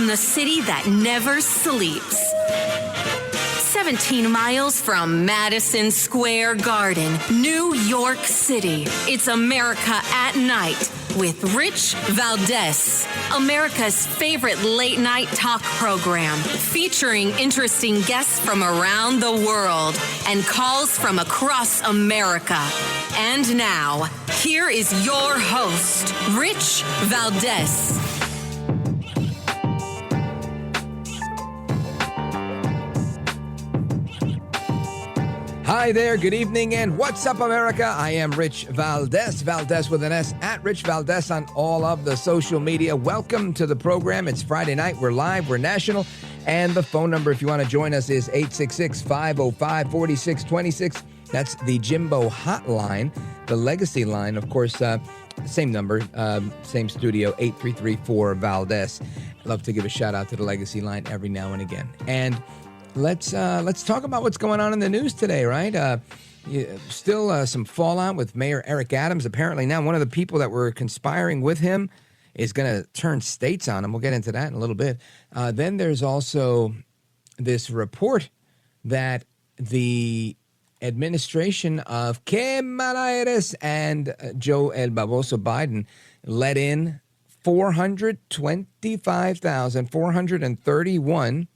the city that never sleeps. 17 miles from Madison Square Garden, New York City. It's America at Night with Rich Valdez, America's favorite late-night talk program, featuring interesting guests from around the world and calls from across America. And now, here is your host, Rich Valdez. Hi there, good evening, and what's up, America? I am Rich Valdez, Valdez with an S, at Rich Valdez on all of the social media. Welcome to the program. It's Friday night. We're live. We're national. And the phone number, if you want to join us, is 866-505-4626. That's the Jimbo hotline, the legacy line. Of course, same number, same studio, 833-4-VALDEZ. Love to give a shout out to the legacy line every now and again. And let's talk about what's going on in the news today, right? Still some fallout with Mayor Eric Adams. Apparently now one of the people that were conspiring with him is going to turn states on him. We'll get into that in a little bit. Then there's also this report that the administration of Kamala Harris and Joe El Baboso Biden let in 425,431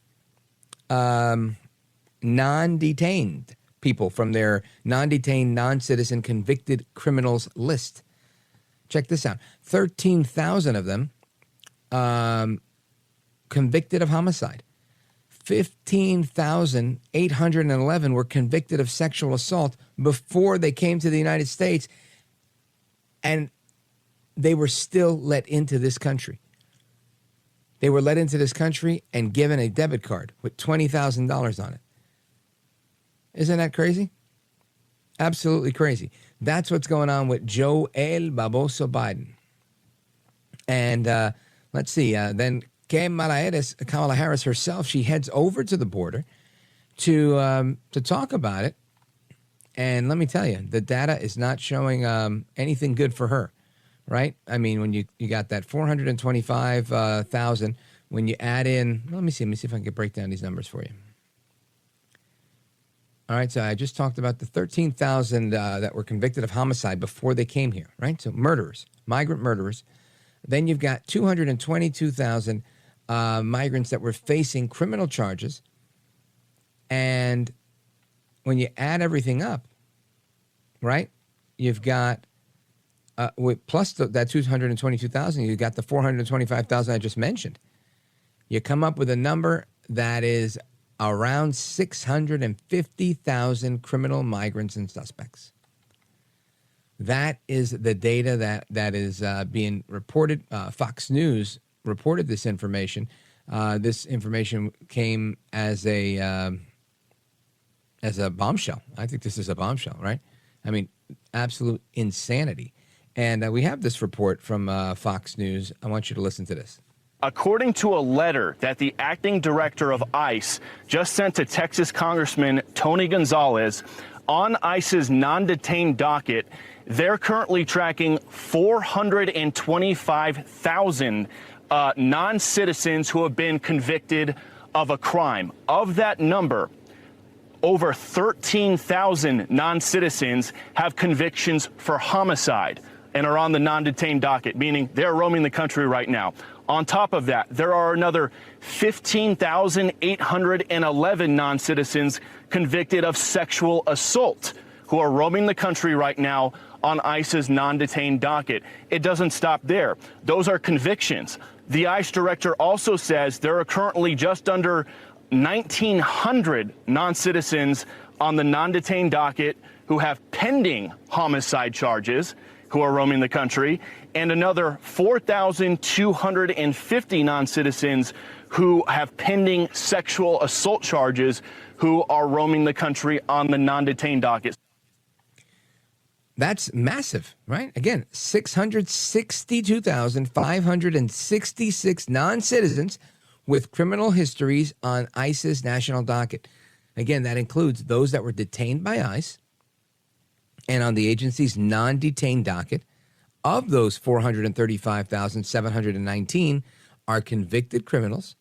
non-detained people from their non-detained, non-citizen convicted criminals list. Check this out. 13,000 of them convicted of homicide. 15,811 were convicted of sexual assault before they came to the United States, and they were still let into this country. They were let into this country and given a debit card with $20,000 on it. Isn't that crazy? Absolutely crazy. That's what's going on with Joe El Baboso Biden. And let's see, then Kamala Harris herself, she heads over to the border to talk about it. And let me tell you, the data is not showing anything good for her. Right? I mean, when you got that 425,000, when you add in, let me see if I can break down these numbers for you. All right, so I just talked about the 13,000 that were convicted of homicide before they came here, right? So murderers, migrant murderers. Then you've got 222,000 migrants that were facing criminal charges. And when you add everything up, right, you've got plus that 222,000, you got the 425,000 I just mentioned. You come up with a number that is around 650,000 criminal migrants and suspects. That is the data that is being reported. Fox News reported this information. This information came as a bombshell. I think this is a bombshell, right? I mean, absolute insanity. And we have this report from Fox News. I want you to listen to this. According to a letter that the acting director of ICE just sent to Texas Congressman Tony Gonzalez, on ICE's non-detained docket, they're currently tracking 425,000 non-citizens who have been convicted of a crime. Of that number, over 13,000 non-citizens have convictions for homicide and are on the non-detained docket, meaning they're roaming the country right now. On top of that, there are another 15,811 non-citizens convicted of sexual assault who are roaming the country right now on ICE's non-detained docket. It doesn't stop there. Those are convictions. The ICE director also says there are currently just under 1,900 non-citizens on the non-detained docket who have pending homicide charges, who are roaming the country, and another 4,250 non-citizens who have pending sexual assault charges who are roaming the country on the non-detained docket. That's massive, right? Again, 662,566 non-citizens with criminal histories on ICE's national docket. Again, that includes those that were detained by ICE and on the agency's non-detained docket. Of those 435,719 are convicted criminals,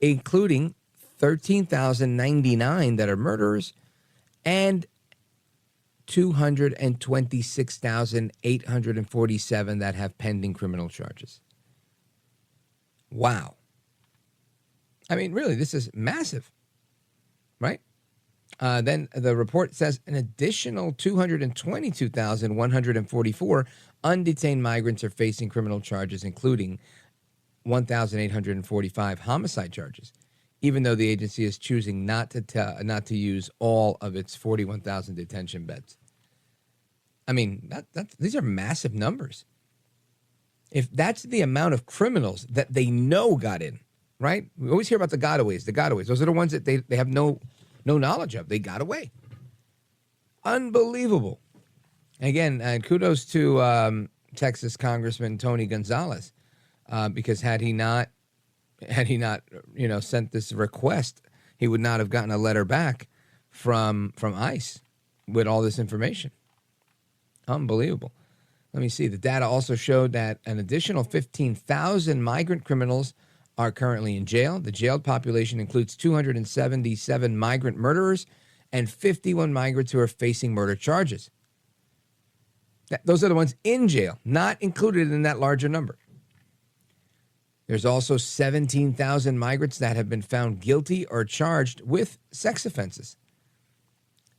including 13,099 that are murderers and 226,847 that have pending criminal charges. Wow. I mean, really, this is massive, right? Then the report says an additional 222,144 undetained migrants are facing criminal charges, including 1,845 homicide charges, even though the agency is choosing not to use all of its 41,000 detention beds. I mean, these are massive numbers. If that's the amount of criminals that they know got in, right? We always hear about the gotaways. Those are the ones that they have no knowledge of. They got away. Unbelievable. Again, kudos to Texas Congressman Tony Gonzalez, because had he not, sent this request, he would not have gotten a letter back from ICE with all this information. Unbelievable. Let me see. The data also showed that an additional 15,000 migrant criminals are currently in jail. The jailed population includes 277 migrant murderers and 51 migrants who are facing murder charges. Those are the ones in jail, not included in that larger number. There's also 17,000 migrants that have been found guilty or charged with sex offenses.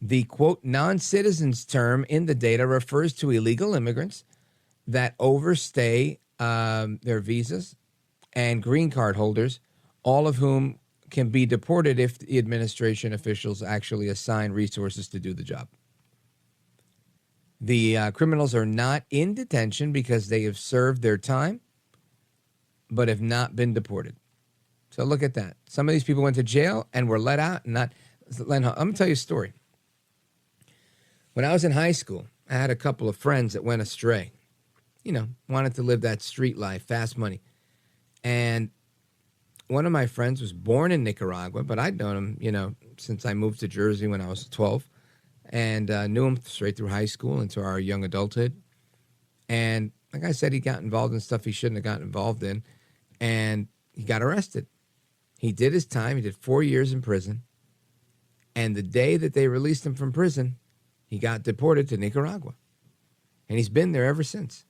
The, quote, non-citizens term in the data refers to illegal immigrants that overstay their visas and green card holders, all of whom can be deported if the administration officials actually assign resources to do the job. The criminals are not in detention because they have served their time, but have not been deported. So look at that. Some of these people went to jail and were let out. I'm going to tell you a story. When I was in high school, I had a couple of friends that went astray. Wanted to live that street life, fast money. And one of my friends was born in Nicaragua, but I'd known him, since I moved to Jersey when I was 12, and knew him straight through high school into our young adulthood. And like I said, he got involved in stuff he shouldn't have gotten involved in, and he got arrested. He did his time. He did 4 years in prison. And the day that they released him from prison, he got deported to Nicaragua. And he's been there ever since.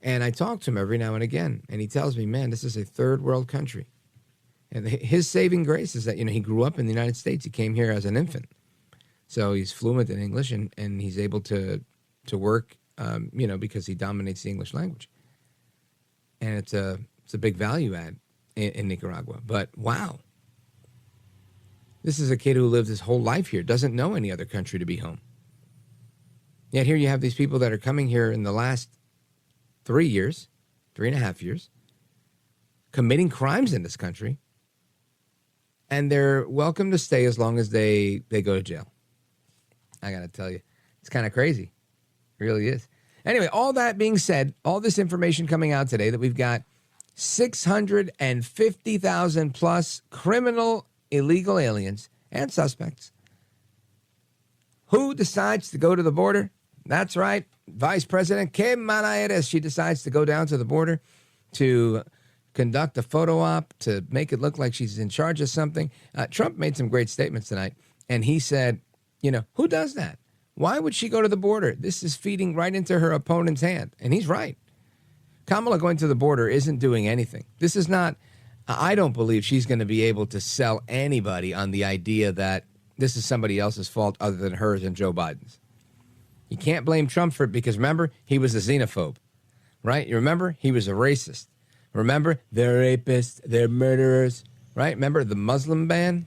And I talk to him every now and again, and he tells me, man, this is a third world country. And his saving grace is that, he grew up in the United States. He came here as an infant. So he's fluent in English, and he's able to work, because he dominates the English language. And it's a big value add in Nicaragua. But wow. This is a kid who lived his whole life here, doesn't know any other country to be home. Yet here you have these people that are coming here in the last 3.5 years, committing crimes in this country, and they're welcome to stay as long as they go to jail. I got to tell you, it's kind of crazy. It really is. Anyway, all that being said, all this information coming out today that we've got 650,000 plus criminal illegal aliens and suspects. Who decides to go to the border? That's right. Vice President Kamala Harris. She decides to go down to the border to conduct a photo op to make it look like she's in charge of something. Trump made some great statements tonight, and he said, who does that? Why would she go to the border? This is feeding right into her opponent's hand. And he's right. Kamala going to the border isn't doing anything. This is not, I don't believe she's going to be able to sell anybody on the idea that this is somebody else's fault other than hers and Joe Biden's. You can't blame Trump for it because, remember, he was a xenophobe, right? You remember? He was a racist. Remember? They're rapists. They're murderers, right? Remember the Muslim ban?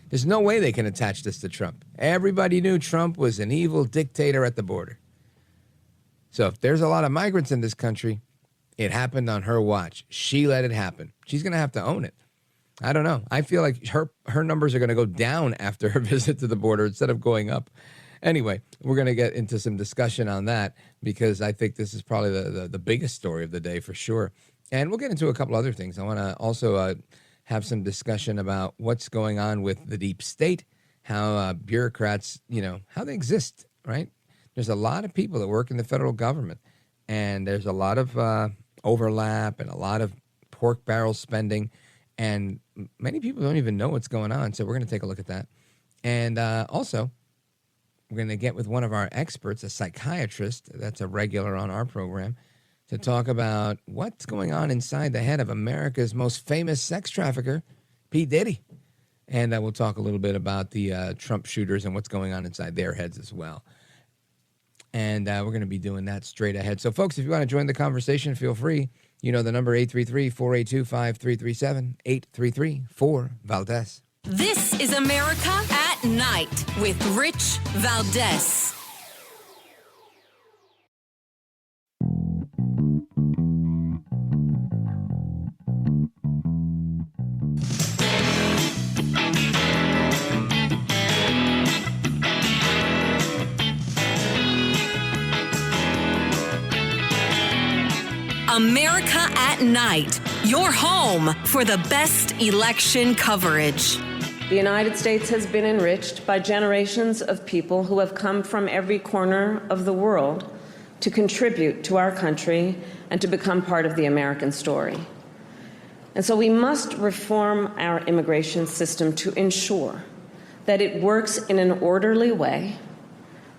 There's no way they can attach this to Trump. Everybody knew Trump was an evil dictator at the border. So if there's a lot of migrants in this country, it happened on her watch. She let it happen. She's going to have to own it. I don't know. I feel like her numbers are going to go down after her visit to the border instead of going up. Anyway, we're going to get into some discussion on that because I think this is probably the biggest story of the day for sure. And we'll get into a couple other things. I want to also have some discussion about what's going on with the deep state, how bureaucrats, how they exist, right? There's a lot of people that work in the federal government, and there's a lot of overlap and a lot of pork barrel spending. And many people don't even know what's going on. So we're going to take a look at that. And also, we're going to get with one of our experts, a psychiatrist that's a regular on our program, to talk about what's going on inside the head of America's most famous sex trafficker, P. Diddy. And we'll talk a little bit about the Trump shooters and what's going on inside their heads as well. And we're going to be doing that straight ahead. So, folks, if you want to join the conversation, feel free. You know the number, 833-482-5337, 833-4-VALDEZ. This is America at Night with Rich Valdez. America at Night, your home for the best election coverage. The United States has been enriched by generations of people who have come from every corner of the world to contribute to our country and to become part of the American story. And so we must reform our immigration system to ensure that it works in an orderly way,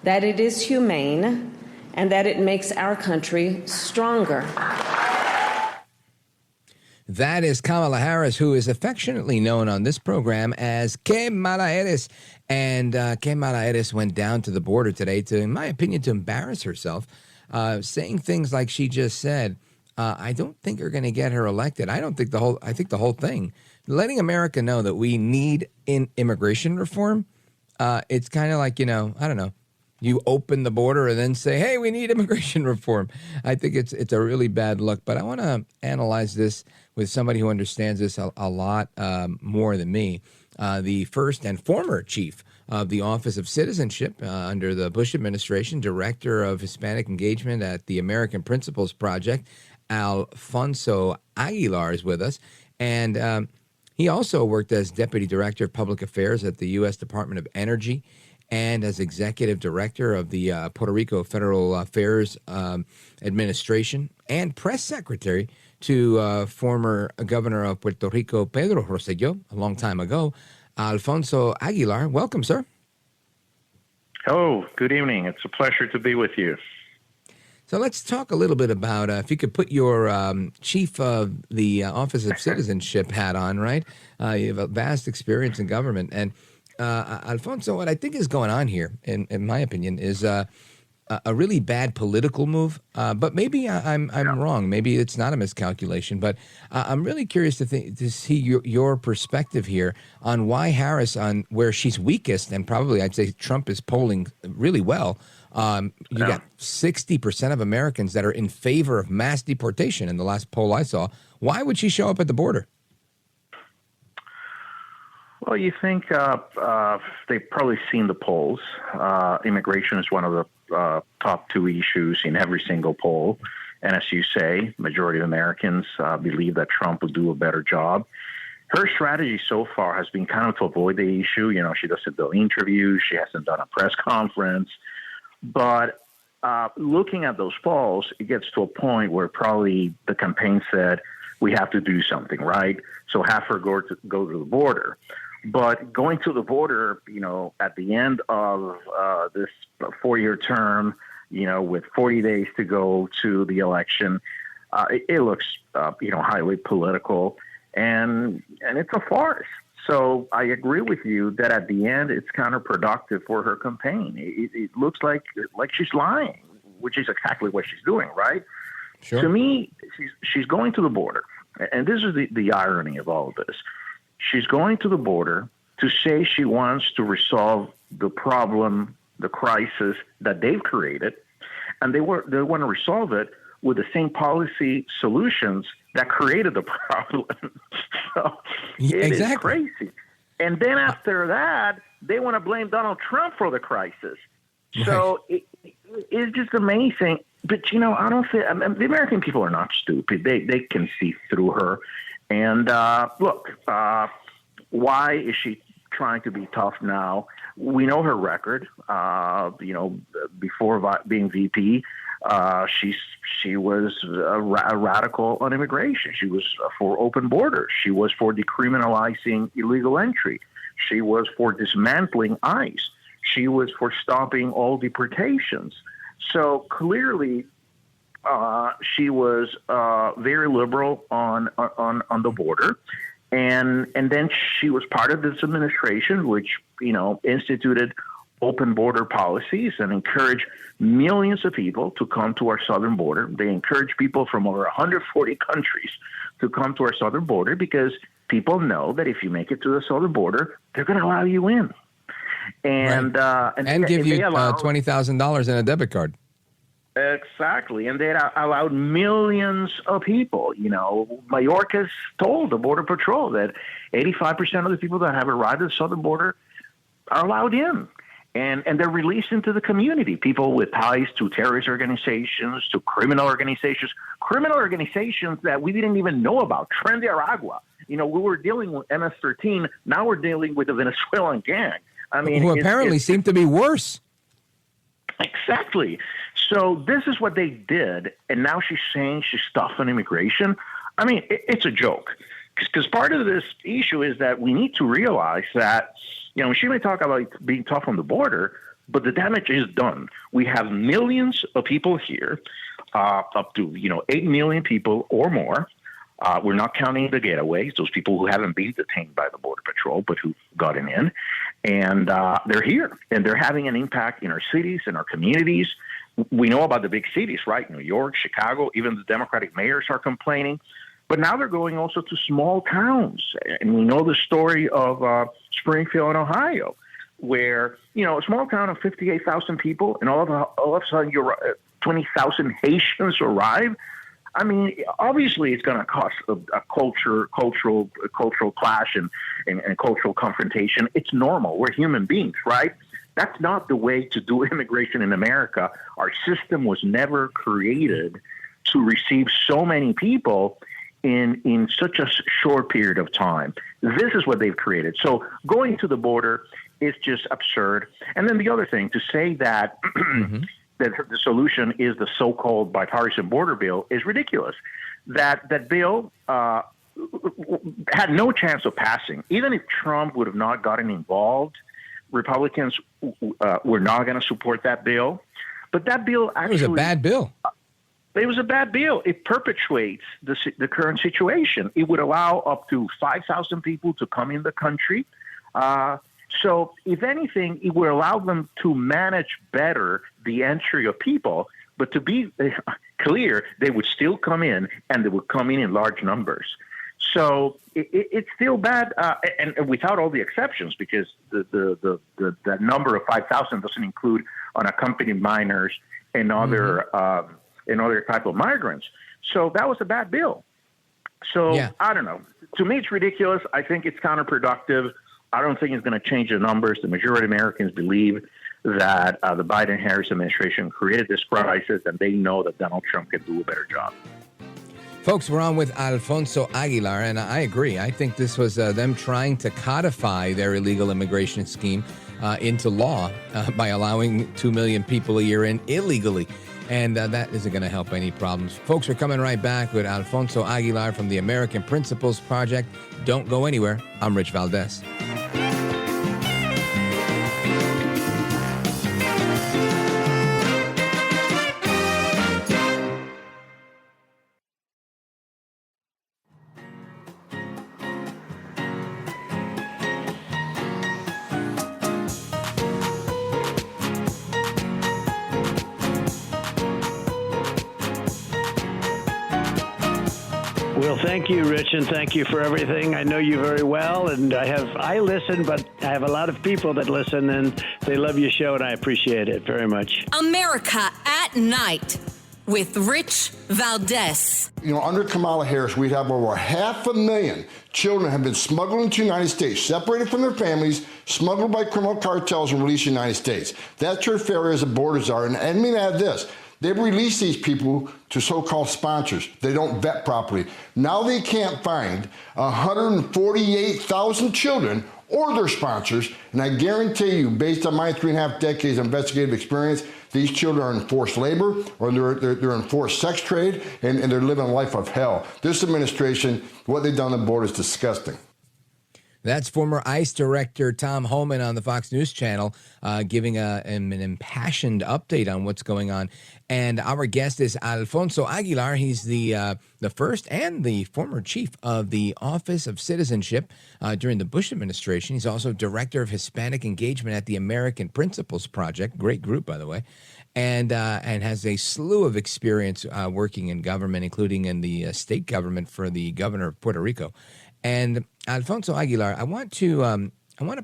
that it is humane, and that it makes our country stronger. That is Kamala Harris, who is affectionately known on this program as Kamala Harris. And Kamala Harris went down to the border today to, in my opinion, to embarrass herself, saying things like she just said. I don't think are going to get her elected. I think the whole thing, letting America know that we need immigration reform. It's kind of like, I don't know. You open the border and then say, hey, we need immigration reform. I think it's a really bad look. But I want to analyze this with somebody who understands this a lot more than me. The first and former chief of the Office of Citizenship under the Bush administration, director of Hispanic engagement at the American Principles Project, Alfonso Aguilar is with us. And he also worked as deputy director of public affairs at the U.S. Department of Energy and as executive director of the Puerto Rico Federal Affairs Administration and press secretary to former governor of Puerto Rico, Pedro Rosselló, a long time ago. Alfonso Aguilar, welcome, sir. Oh, good evening. It's a pleasure to be with you. So let's talk a little bit about, if you could put your chief of the Office of Citizenship hat on, right? You have a vast experience in government. And Alfonso, what I think is going on here, in my opinion, is a really bad political move. But maybe I'm wrong. Maybe it's not a miscalculation. But I'm really curious to see your perspective here on why Harris, on where she's weakest, and probably I'd say Trump is polling really well. You got 60% of Americans that are in favor of mass deportation in the last poll I saw. Why would she show up at the border? Well, you think they've probably seen the polls. Immigration is one of the top two issues in every single poll. And as you say, majority of Americans believe that Trump will do a better job. Her strategy so far has been kind of to avoid the issue. She doesn't do interviews. She hasn't done a press conference. But looking at those polls, it gets to a point where probably the campaign said, we have to do something, right? So have her go to the border. But going to the border, at the end of this 4-year term, with 40 days to go to the election, it looks, highly political, and it's a farce. So I agree with you that at the end, it's counterproductive for her campaign. It looks like she's lying, which is exactly what she's doing, right? Sure. To me, she's going to the border, and this is the irony of all of this. She's going to the border to say she wants to resolve the problem, the crisis that they've created, and they want to resolve it with the same policy solutions that created the problem. So it is crazy. And then after that, they want to blame Donald Trump for the crisis. Right. So it's just amazing. But, I don't think the American people are not stupid. They can see through her. And look, why is she trying to be tough now? We know her record. Before being VP, She was a radical on immigration. She was for open borders. She was for decriminalizing illegal entry. She was for dismantling ICE. She was for stopping all deportations. So clearly, she was very liberal on the border, and then she was part of this administration, which instituted open border policies and encouraged millions of people to come to our southern border. They encouraged people from over 140 countries to come to our southern border because people know that if you make it to the southern border, they're going to allow you in, and give you $20,000 in a debit card. Exactly, and they allowed millions of people. Mayorkas told the Border Patrol that 85% of the people that have arrived at the southern border are allowed in. And they're released into the community, people with ties to terrorist organizations, to criminal organizations that we didn't even know about. Tren de Aragua. We were dealing with MS-13. Now we're dealing with the Venezuelan gang. I mean, who apparently seem to be worse. Exactly. So this is what they did. And now she's saying she's tough on immigration. I mean, it's a joke. Because part of this issue is that we need to realize that, she may talk about being tough on the border, but the damage is done. We have millions of people here, up to, 8 million people or more. We're not counting the getaways, those people who haven't been detained by the Border Patrol, but who've gotten in. And they're here, and they're having an impact in our cities and our communities. We know about the big cities, right? New York, Chicago, even the Democratic mayors are complaining. But now they're going also to small towns. And we know the story of Springfield, Ohio, where, a small town of 58,000 people, and all of a sudden 20,000 Haitians arrive. I mean, obviously it's going to cause a cultural clash and cultural confrontation. It's normal. We're human beings, right? That's not the way to do immigration in America. Our system was never created to receive so many people in such a short period of time. This is what they've created. So going to the border is just absurd. And then the other thing, to say that that the solution is the so-called bipartisan border bill is ridiculous. That bill had no chance of passing. Even if Trump would have not gotten involved, Republicans were not going to support that bill. But that bill actually... It was a bad bill. It was a bad bill. It perpetuates the current situation. It would allow up to 5,000 people to come in the country. So if anything, it would allow them to manage better the entry of people. But to be clear, they would still come in, and they would come in large numbers. So it's still bad, and without all the exceptions, because the number of 5,000 doesn't include unaccompanied minors and other type of migrants. So that was a bad bill. So I don't know. To me, it's ridiculous. I think it's counterproductive. I don't think it's going to change the numbers. The majority of Americans believe that the Biden-Harris administration created this crisis, and they know that Donald Trump can do a better job. Folks, we're on with Alfonso Aguilar, and I agree. I think this was them trying to codify their illegal immigration scheme into law by allowing 2 million people a year in illegally. And that isn't going to help any problems. Folks, we're coming right back with Alfonso Aguilar from the American Principles Project. Don't go anywhere. I'm Rich Valdez. Well, thank you, Rich, and thank you for everything. I know you very well, and I listen, but I have a lot of people that listen, and they love your show, and I appreciate it very much. America at Night with Rich Valdez. Under Kamala Harris, we'd have over 500,000 children have been smuggled into the United States, separated from their families, smuggled by criminal cartels, and released to the United States. That's your failure as the borders are. And let me add this. They've released these people to so-called sponsors. They don't vet properly. Now they can't find 148,000 children or their sponsors. And I guarantee you, based on my 3.5 decades of investigative experience, these children are in forced labor, or they're in forced sex trade, and they're living a life of hell. This administration, what they've done on the border is disgusting. That's former ICE Director Tom Homan on the Fox News Channel giving an impassioned update on what's going on. And our guest is Alfonso Aguilar. He's the first and the former chief of the Office of Citizenship during the Bush administration. He's also director of Hispanic engagement at the American Principles Project. Great group, by the way. And has a slew of experience working in government, including in the state government for the governor of Puerto Rico. And Alfonso Aguilar, I want to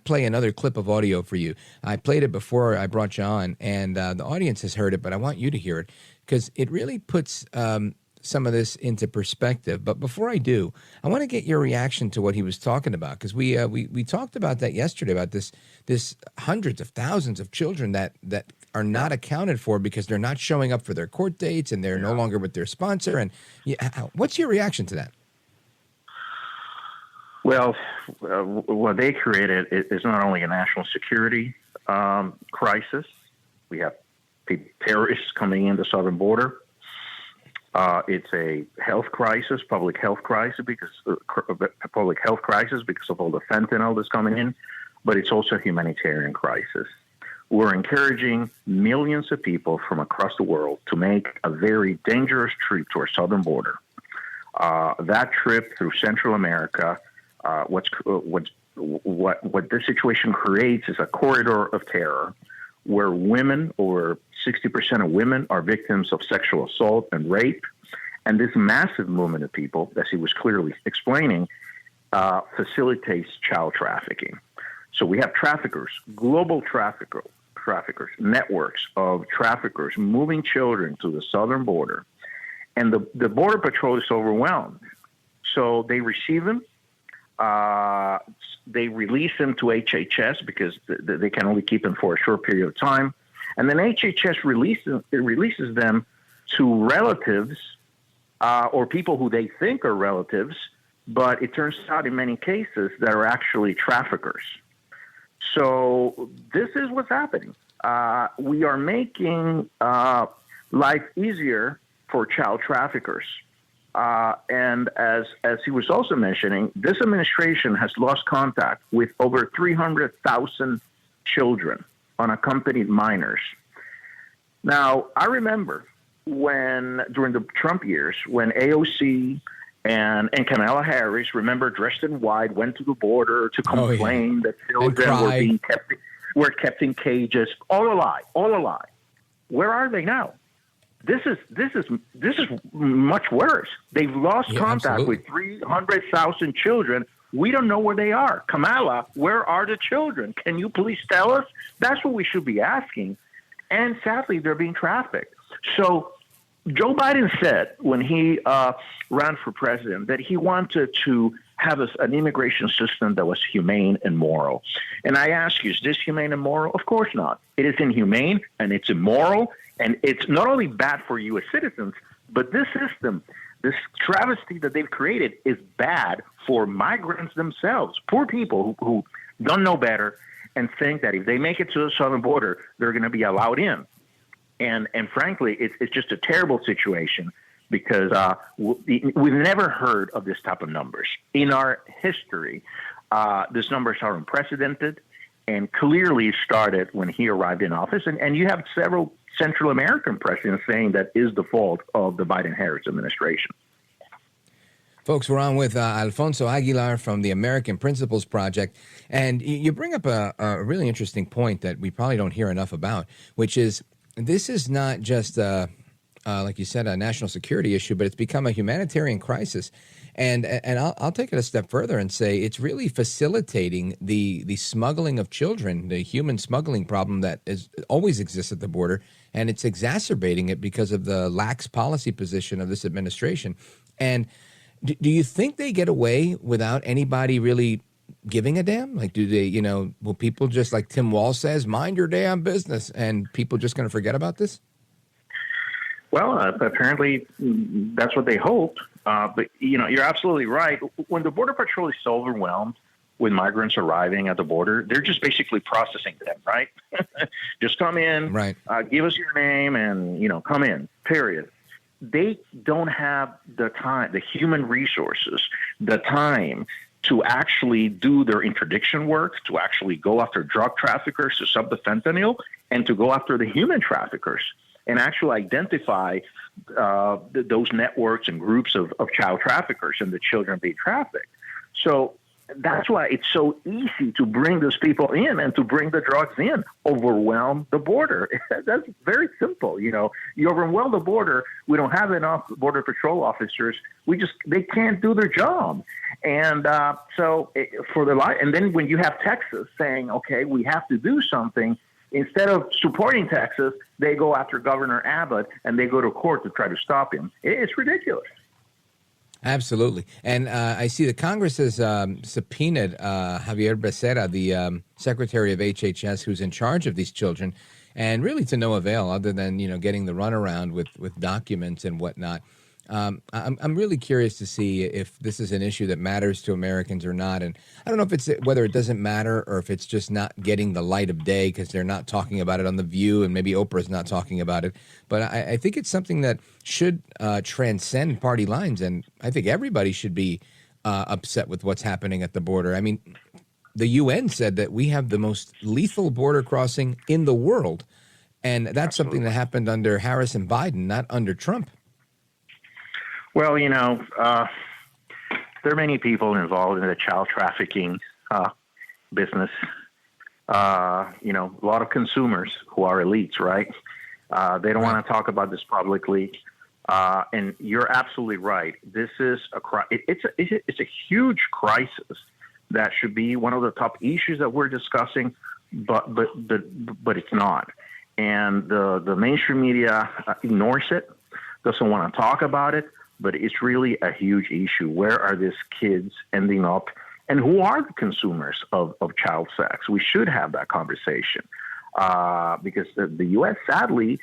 play another clip of audio for you. I played it before I brought you on, and the audience has heard it, but I want you to hear it because it really puts some of this into perspective. But before I do, I want to get your reaction to what he was talking about, because we talked about that yesterday, about this hundreds of thousands of children that are not accounted for because they're not showing up for their court dates and they're no longer with their sponsor. And what's your reaction to that? Well, what they created is not only a national security crisis. We have terrorists coming in the southern border. It's a health crisis, public health crisis because of all the fentanyl that's coming in. But it's also a humanitarian crisis. We're encouraging millions of people from across the world to make a very dangerous trip to our southern border. That trip through Central America. What this situation creates is a corridor of terror where women, over 60% of women, are victims of sexual assault and rape. And this massive movement of people, as he was clearly explaining, facilitates child trafficking. So we have traffickers, global traffickers, networks of traffickers moving children to the southern border. And the Border Patrol is overwhelmed. So they receive them. They release them to HHS because they can only keep them for a short period of time. And then HHS releases them to relatives or people who they think are relatives, but it turns out in many cases that are actually traffickers. So this is what's happening. We are making life easier for child traffickers. And as he was also mentioning, this administration has lost contact with over 300,000 children, unaccompanied minors. Now, I remember during the Trump years, when AOC and Kamala Harris, remember, dressed in white, went to the border to complain that children were kept in cages. All a lie. Where are they now? This is much worse. They've lost contact with 300,000 children. We don't know where they are. Kamala, where are the children? Can you please tell us? That's what we should be asking. And sadly, they're being trafficked. So Joe Biden said when he ran for president that he wanted to have an immigration system that was humane and moral. And I ask you, is this humane and moral? Of course not. It is inhumane and it's immoral. And it's not only bad for U.S. citizens, but this system, this travesty that they've created is bad for migrants themselves, poor people who don't know better and think that if they make it to the southern border, they're going to be allowed in. And frankly, it's just a terrible situation because we've never heard of this type of numbers. In our history, these numbers are unprecedented and clearly started when he arrived in office. And you have several Central American presidents saying that is the fault of the Biden-Harris administration. Folks, we're on with Alfonso Aguilar from the American Principles Project. And you bring up a really interesting point that we probably don't hear enough about, which is this is not just, like you said, a national security issue, but it's become a humanitarian crisis. And I'll take it a step further and say it's really facilitating the smuggling of children, the human smuggling problem that always exists at the border, and it's exacerbating it because of the lax policy position of this administration. And do you think they get away without anybody really giving a damn? Like, do they, will people just, like Tim Walz says, mind your damn business, and people just going to forget about this? Well, apparently that's what they hoped. But, you're absolutely right. When the Border Patrol is so overwhelmed, with migrants arriving at the border. They're just basically processing them, right? Just come in, right. Give us your name, and come in. Period. They don't have the time, the human resources, the time to actually do their interdiction work, to actually go after drug traffickers, to stop the fentanyl, and to go after the human traffickers and actually identify those networks and groups of child traffickers and the children being trafficked. So that's why it's so easy to bring those people in and to bring the drugs in, overwhelm the border. That's very simple. You overwhelm the border. We don't have enough Border Patrol officers. They can't do their job. And and then when you have Texas saying, okay, we have to do something, instead of supporting Texas, they go after Governor Abbott and they go to court to try to stop him. It's ridiculous. Absolutely. And I see that Congress has subpoenaed Javier Becerra, the Secretary of HHS, who's in charge of these children, and really to no avail other than, getting the runaround with documents and whatnot. I'm really curious to see if this is an issue that matters to Americans or not. And I don't know if it's whether it doesn't matter or if it's just not getting the light of day because they're not talking about it on The View and maybe Oprah's not talking about it. But I think it's something that should transcend party lines. And I think everybody should be upset with what's happening at the border. I mean, the UN said that we have the most lethal border crossing in the world. And that's something that happened under Harris and Biden, not under Trump. Well, there are many people involved in the child trafficking business. A lot of consumers who are elites, right? They don't want to talk about this publicly. And you're absolutely right. This is it's a huge crisis that should be one of the top issues that we're discussing, but it's not. And the mainstream media ignores it, doesn't want to talk about it. But it's really a huge issue. Where are these kids ending up? And who are the consumers of child sex? We should have that conversation because the U.S., sadly,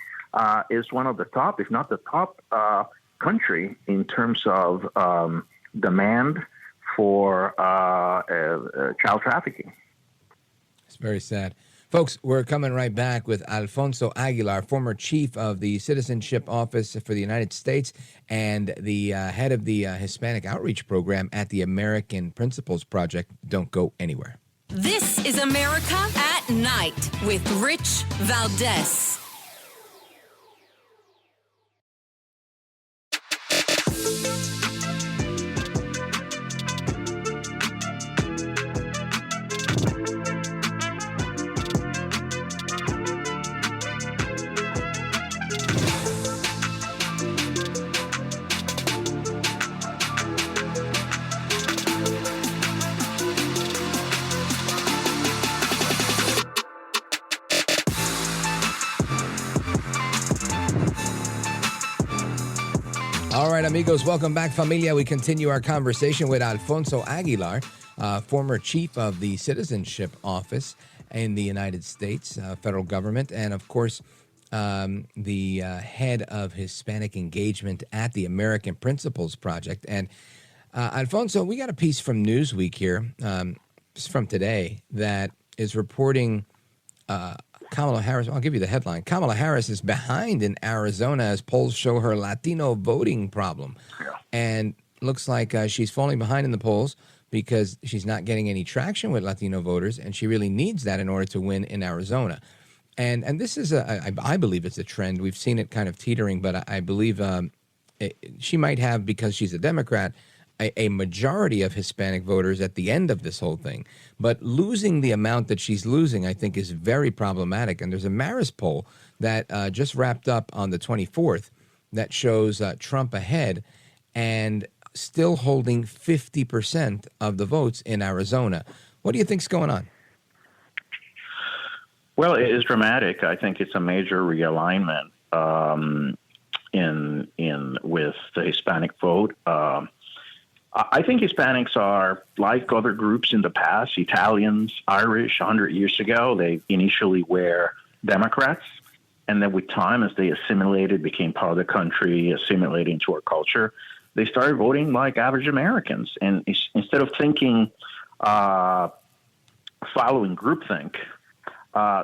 is one of the top, if not the top country in terms of demand for child trafficking. It's very sad. Folks, we're coming right back with Alfonso Aguilar, former chief of the Citizenship Office for the United States and the head of the Hispanic Outreach Program at the American Principles Project. Don't go anywhere. This is America at Night with Rich Valdez. All right, amigos, welcome back, familia. We continue our conversation with Alfonso Aguilar, former chief of the Citizenship Office in the United States federal government, and, of course, the head of Hispanic engagement at the American Principles Project. And, Alfonso, we got a piece from Newsweek here, it's from today, that is reporting Kamala Harris, I'll give you the headline. Kamala Harris is behind in Arizona as polls show her Latino voting problem. Yeah. And looks like she's falling behind in the polls because she's not getting any traction with Latino voters, and she really needs that in order to win in Arizona. And this is, I believe it's a trend. We've seen it kind of teetering, but I believe she might have, because she's a Democrat, a majority of Hispanic voters at the end of this whole thing. But losing the amount that she's losing, I think, is very problematic. And there's a Marist poll that just wrapped up on the 24th that shows Trump ahead and still holding 50% of the votes in Arizona. What do you think's going on? Well, it is dramatic. I think it's a major realignment in with the Hispanic vote. I think Hispanics are like other groups in the past, Italians, Irish, 100 years ago. They initially were Democrats, and then with time, as they assimilated, became part of the country, assimilated into our culture, they started voting like average Americans. And instead of thinking following groupthink,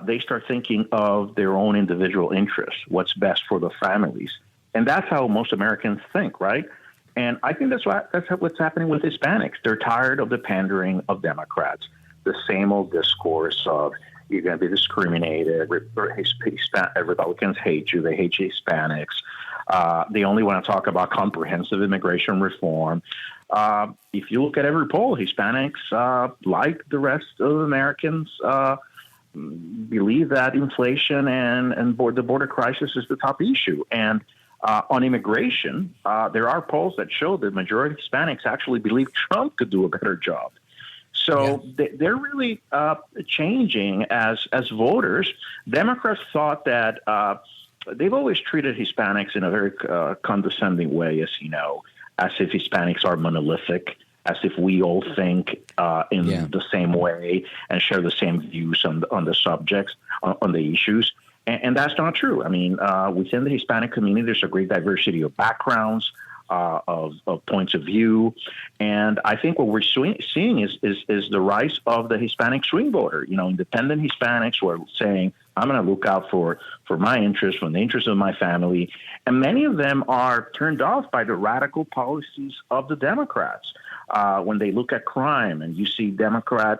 they start thinking of their own individual interests, what's best for the families. And that's how most Americans think, right? And I think that's what's happening with Hispanics. They're tired of the pandering of Democrats, the same old discourse of you're going to be discriminated. Republicans hate you. They hate Hispanics. They only want to talk about comprehensive immigration reform. If you look at every poll, Hispanics, like the rest of Americans, believe that inflation and the border crisis is the top issue. And on immigration, there are polls that show the majority of Hispanics actually believe Trump could do a better job. So they're really changing as voters. Democrats thought that they've always treated Hispanics in a very condescending way, as you know, as if Hispanics are monolithic, as if we all think in the same way and share the same views on the subjects, on the issues. And that's not true. I mean, within the Hispanic community, there's a great diversity of backgrounds, of points of view. And I think what we're seeing is the rise of the Hispanic swing voter. You know, independent Hispanics who are saying, I'm going to look out for my interests, for the interests of my family. And many of them are turned off by the radical policies of the Democrats. When they look at crime and you see Democrat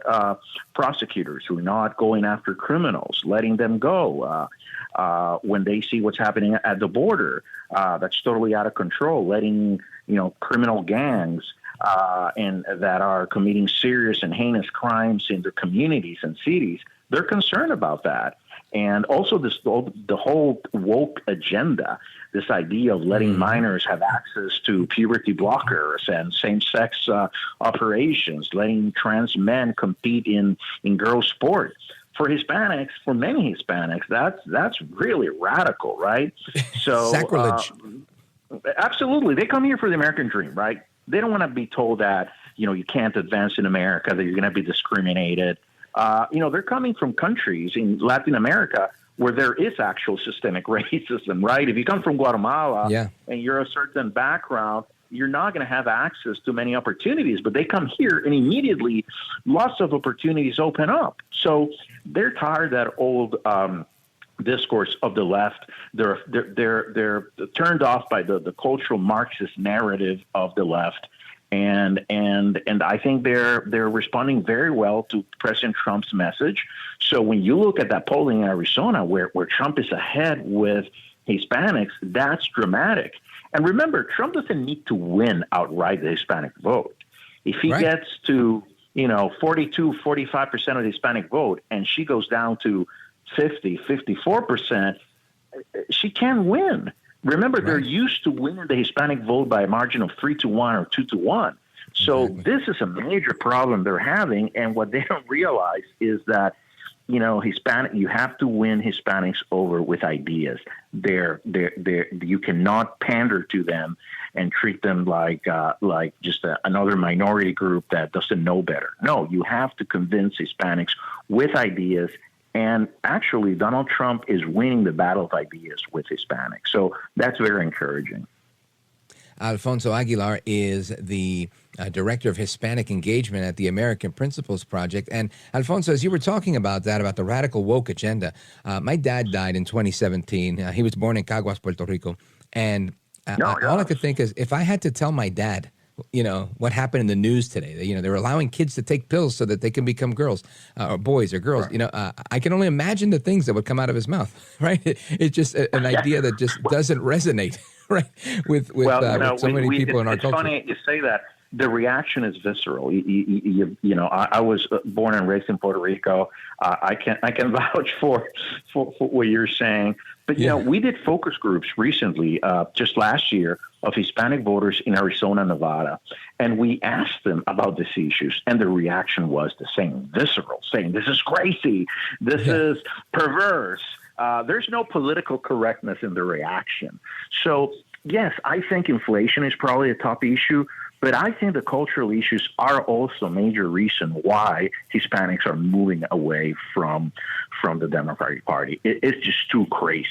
prosecutors who are not going after criminals, letting them go. When they see what's happening at the border, that's totally out of control, letting, criminal gangs and that are committing serious and heinous crimes in their communities and cities, they're concerned about that. And also the whole woke agenda, this idea of letting minors have access to puberty blockers and same-sex operations, letting trans men compete in girls' sport. For Hispanics, for many Hispanics, that's really radical, right? So sacrilege. Absolutely. They come here for the American dream, right? They don't want to be told that, you can't advance in America, that you're going to be discriminated. They're coming from countries in Latin America where there is actual systemic racism, right? If you come from Guatemala and you're a certain background, you're not going to have access to many opportunities, but they come here and immediately lots of opportunities open up. So they're tired of that old discourse of the left. They're turned off by the cultural Marxist narrative of the left. And I think they're responding very well to President Trump's message. So when you look at that polling in Arizona where Trump is ahead with Hispanics, that's dramatic. And remember, Trump doesn't need to win outright the Hispanic vote. If he gets to, 42, 45% of the Hispanic vote and she goes down to 50, 54%, she can win. Remember, they're used to winning the Hispanic vote by a margin of 3-1 or 2-1. So this is a major problem they're having. And what they don't realize is that, Hispanic, you have to win Hispanics over with ideas. You cannot pander to them and treat them like just another minority group that doesn't know better. No, you have to convince Hispanics with ideas. And actually, Donald Trump is winning the battle of ideas with Hispanics. So that's very encouraging. Alfonso Aguilar is the Director of Hispanic Engagement at the American Principles Project. And Alfonso, as you were talking about that, about the radical woke agenda, my dad died in 2017. He was born in Caguas, Puerto Rico. And all I could think is if I had to tell my dad, what happened in the news today, they were allowing kids to take pills so that they can become girls or boys or girls. I can only imagine the things that would come out of his mouth, right? It's just an idea that just doesn't resonate, right, with so many people in our culture. It's funny you say that. The reaction is visceral. I was born and raised in Puerto Rico. I can vouch for what you're saying. But, we did focus groups recently, just last year, of Hispanic voters in Arizona, Nevada. And we asked them about these issues. And the reaction was the same, visceral, saying, this is crazy. This is perverse. There's no political correctness in the reaction. So, yes, I think inflation is probably a top issue. But I think the cultural issues are also a major reason why Hispanics are moving away from the Democratic Party. It's just too crazy.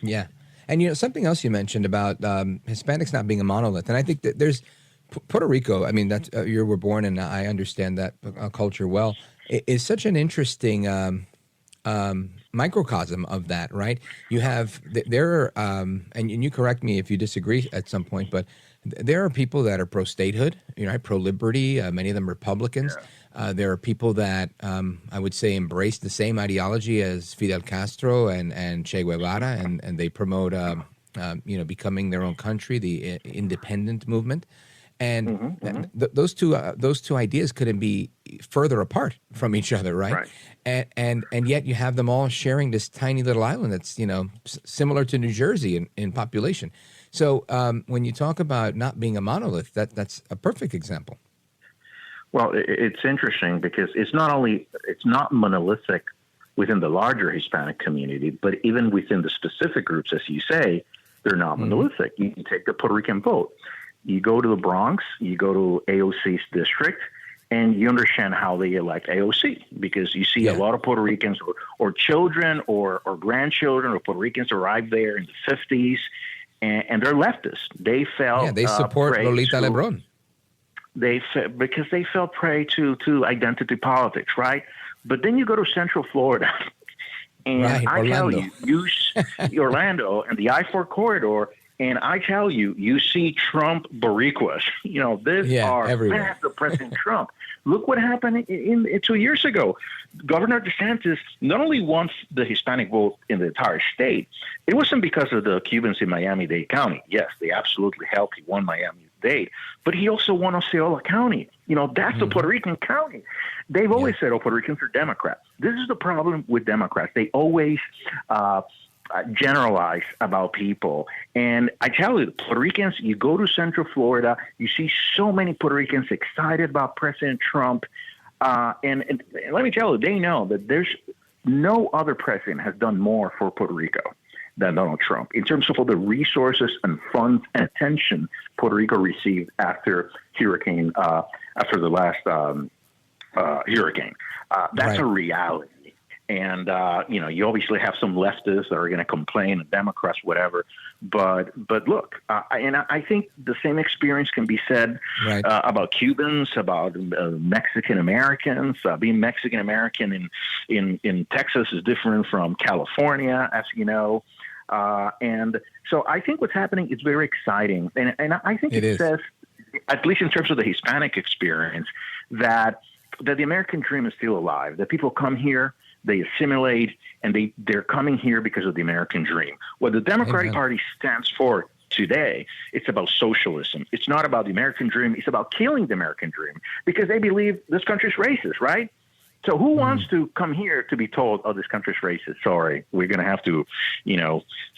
Yeah. And, something else you mentioned about Hispanics not being a monolith. And I think that there's Puerto Rico, I mean, that's you were born, and I understand that culture well. It is such an interesting microcosm of that, right? You have there are, and you correct me if you disagree at some point, but there are people that are pro statehood, pro liberty. Many of them Republicans. There are people that I would say embrace the same ideology as Fidel Castro and Che Guevara, and they promote becoming their own country, the independent movement. And those two ideas couldn't be further apart from each other, right? And yet you have them all sharing this tiny little island that's similar to New Jersey in population. So when you talk about not being a monolith, that's a perfect example. Well, it's interesting because it's not monolithic within the larger Hispanic community, but even within the specific groups, as you say, they're not monolithic. You can take the Puerto Rican vote. You go to the Bronx, you go to AOC's district, and you understand how they elect AOC, because you see a lot of Puerto Ricans or children or grandchildren of Puerto Ricans arrive there in the 50s, and they're leftists. They fell they support Lolita Lebron. Because they fell prey to identity politics, right? But then you go to Central Florida, and I tell you, Orlando and the I-4 corridor, and I tell you, you see Trump Boricuas. These are fans of President Trump. Look what happened in 2 years ago. Governor DeSantis not only won the Hispanic vote in the entire state, it wasn't because of the Cubans in Miami-Dade County. Yes, they absolutely helped. He won Miami-Dade. But he also won Osceola County. That's a Puerto Rican county. They've always said, Puerto Ricans are Democrats. This is the problem with Democrats. They always generalize about people. And I tell you, Puerto Ricans, you go to Central Florida, you see so many Puerto Ricans excited about President Trump. And let me tell you, they know that there's no other president has done more for Puerto Rico than Donald Trump in terms of all the resources and funds and attention Puerto Rico received after after the last hurricane. That's a reality. And, you obviously have some leftists that are going to complain, and Democrats, whatever. But look, and I think the same experience can be said about Cubans, about Mexican Americans. Being Mexican American in Texas is different from California, as you know. And so I think what's happening is very exciting. And I think it says, at least in terms of the Hispanic experience, that the American dream is still alive, that people come here, they assimilate, and they're coming here because of the American dream. What the Democratic Party stands for today, it's about socialism. It's not about the American dream. It's about killing the American dream, because they believe this country's racist, right? So who wants to come here to be told, this country's racist? Sorry, we're going to have to,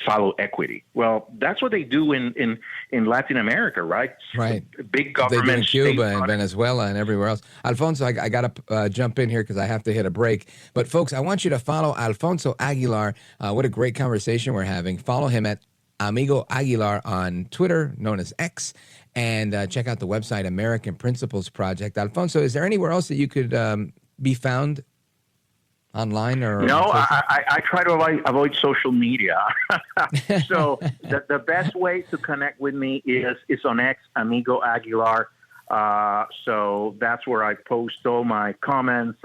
follow equity. Well, that's what they do in Latin America, right? Right. Big government. They do in Cuba and Venezuela and everywhere else. Alfonso, I got to jump in here because I have to hit a break. But folks, I want you to follow Alfonso Aguilar. What a great conversation we're having. Follow him at Amigo Aguilar on Twitter, known as X, and check out the website American Principles Project. Alfonso, is there anywhere else that you could be found online? Or no, I try to avoid social media. So the best way to connect with me is on X, Amigo Aguilar. So that's where I post all my comments.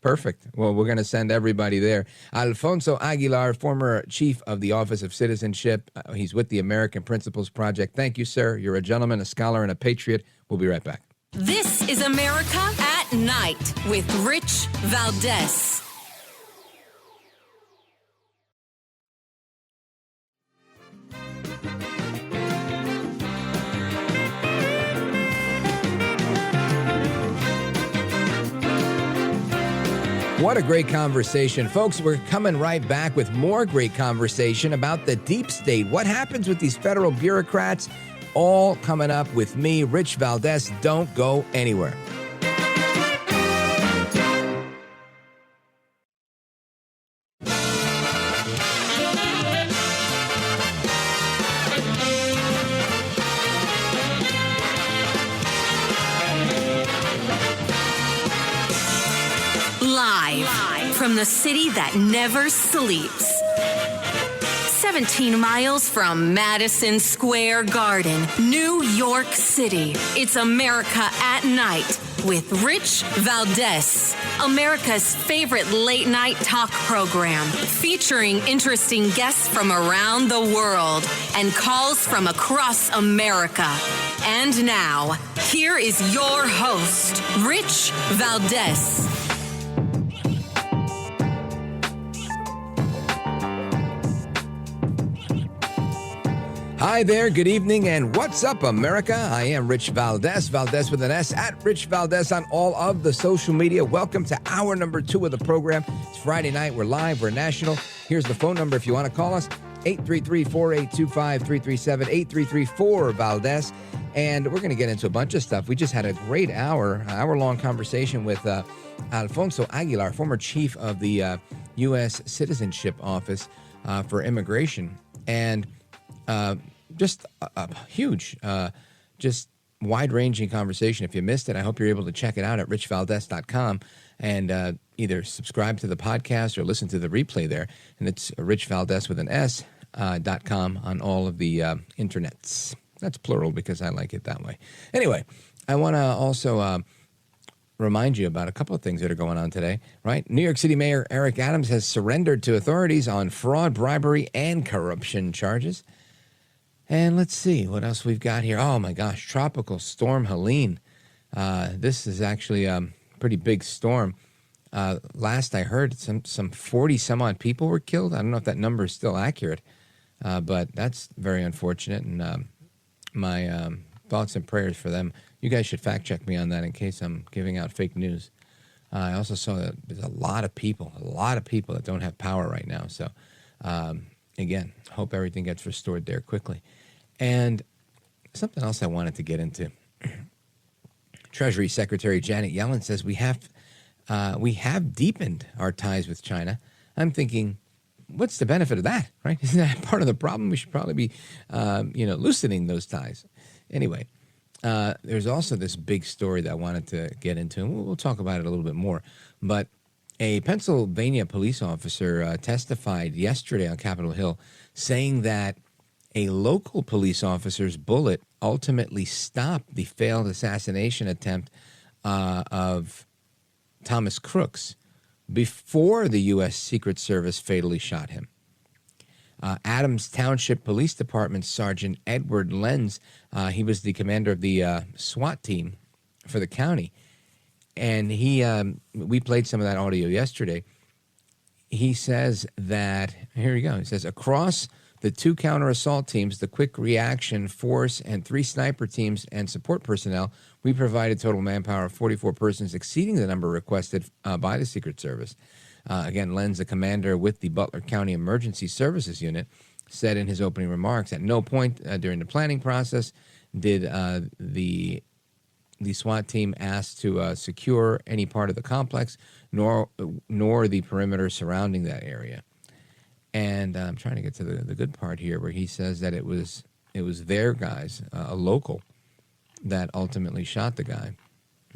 Perfect. Well, we're going to send everybody there. Alfonso Aguilar, former chief of the Office of Citizenship. He's with the American Principles Project. Thank you, sir. You're a gentleman, a scholar, and a patriot. We'll be right back. This is America at Night with Rich Valdez. What a great conversation. Folks, we're coming right back with more great conversation about the deep state. What happens with these federal bureaucrats? All coming up with me, Rich Valdez. Don't go anywhere. Live from the city that never sleeps. 17 miles from Madison Square Garden, New York City. It's America at Night with Rich Valdez, America's favorite late night talk program, featuring interesting guests from around the world and calls from across America. And now, here is your host, Rich Valdez. Hi there, good evening, and what's up, America? I am Rich Valdez, Valdez with an S, at Rich Valdez on all of the social media. Welcome to hour number 2 of the program. It's Friday night, we're live, we're national. Here's the phone number if you want to call us, 833-4825-337, 833-4-Valdez. And we're going to get into a bunch of stuff. We just had a great hour-long conversation with Alfonso Aguilar, former chief of the U.S. Citizenship Office for Immigration. And just a huge, just wide-ranging conversation. If you missed it, I hope you're able to check it out at richvaldez.com and either subscribe to the podcast or listen to the replay there. And it's richvaldez with an S.com on all of the internets. That's plural because I like it that way. Anyway, I want to also remind you about a couple of things that are going on today, right? New York City Mayor Eric Adams has surrendered to authorities on fraud, bribery, and corruption charges. And let's see what else we've got here. Oh, my gosh, Tropical Storm Helene. This is actually a pretty big storm. Last I heard, some 40-some-odd people were killed. I don't know if that number is still accurate, but that's very unfortunate. And my thoughts and prayers for them. You guys should fact-check me on that in case I'm giving out fake news. I also saw that there's a lot of people that don't have power right now. So, again, hope everything gets restored there quickly. And something else I wanted to get into. Treasury Secretary Janet Yellen says we have deepened our ties with China. I'm thinking, what's the benefit of that, right? Isn't that part of the problem? We should probably be, loosening those ties. Anyway, there's also this big story that I wanted to get into, and we'll talk about it a little bit more. But a Pennsylvania police officer testified yesterday on Capitol Hill saying that a local police officer's bullet ultimately stopped the failed assassination attempt of Thomas Crooks before the U.S. Secret Service fatally shot him. Adams Township Police Department Sergeant Edward Lenz, he was the commander of the SWAT team for the county, and we played some of that audio yesterday. He says that, here you go, he says, across the 2 counter-assault teams, the quick reaction force, and 3 sniper teams and support personnel, we provided total manpower of 44 persons, exceeding the number requested by the Secret Service. Again, Lenz, the commander with the Butler County Emergency Services Unit, said in his opening remarks, at no point during the planning process did the SWAT team ask to secure any part of the complex, nor the perimeter surrounding that area. And I'm trying to get to the good part here, where he says that it was their guys, a local, that ultimately shot the guy.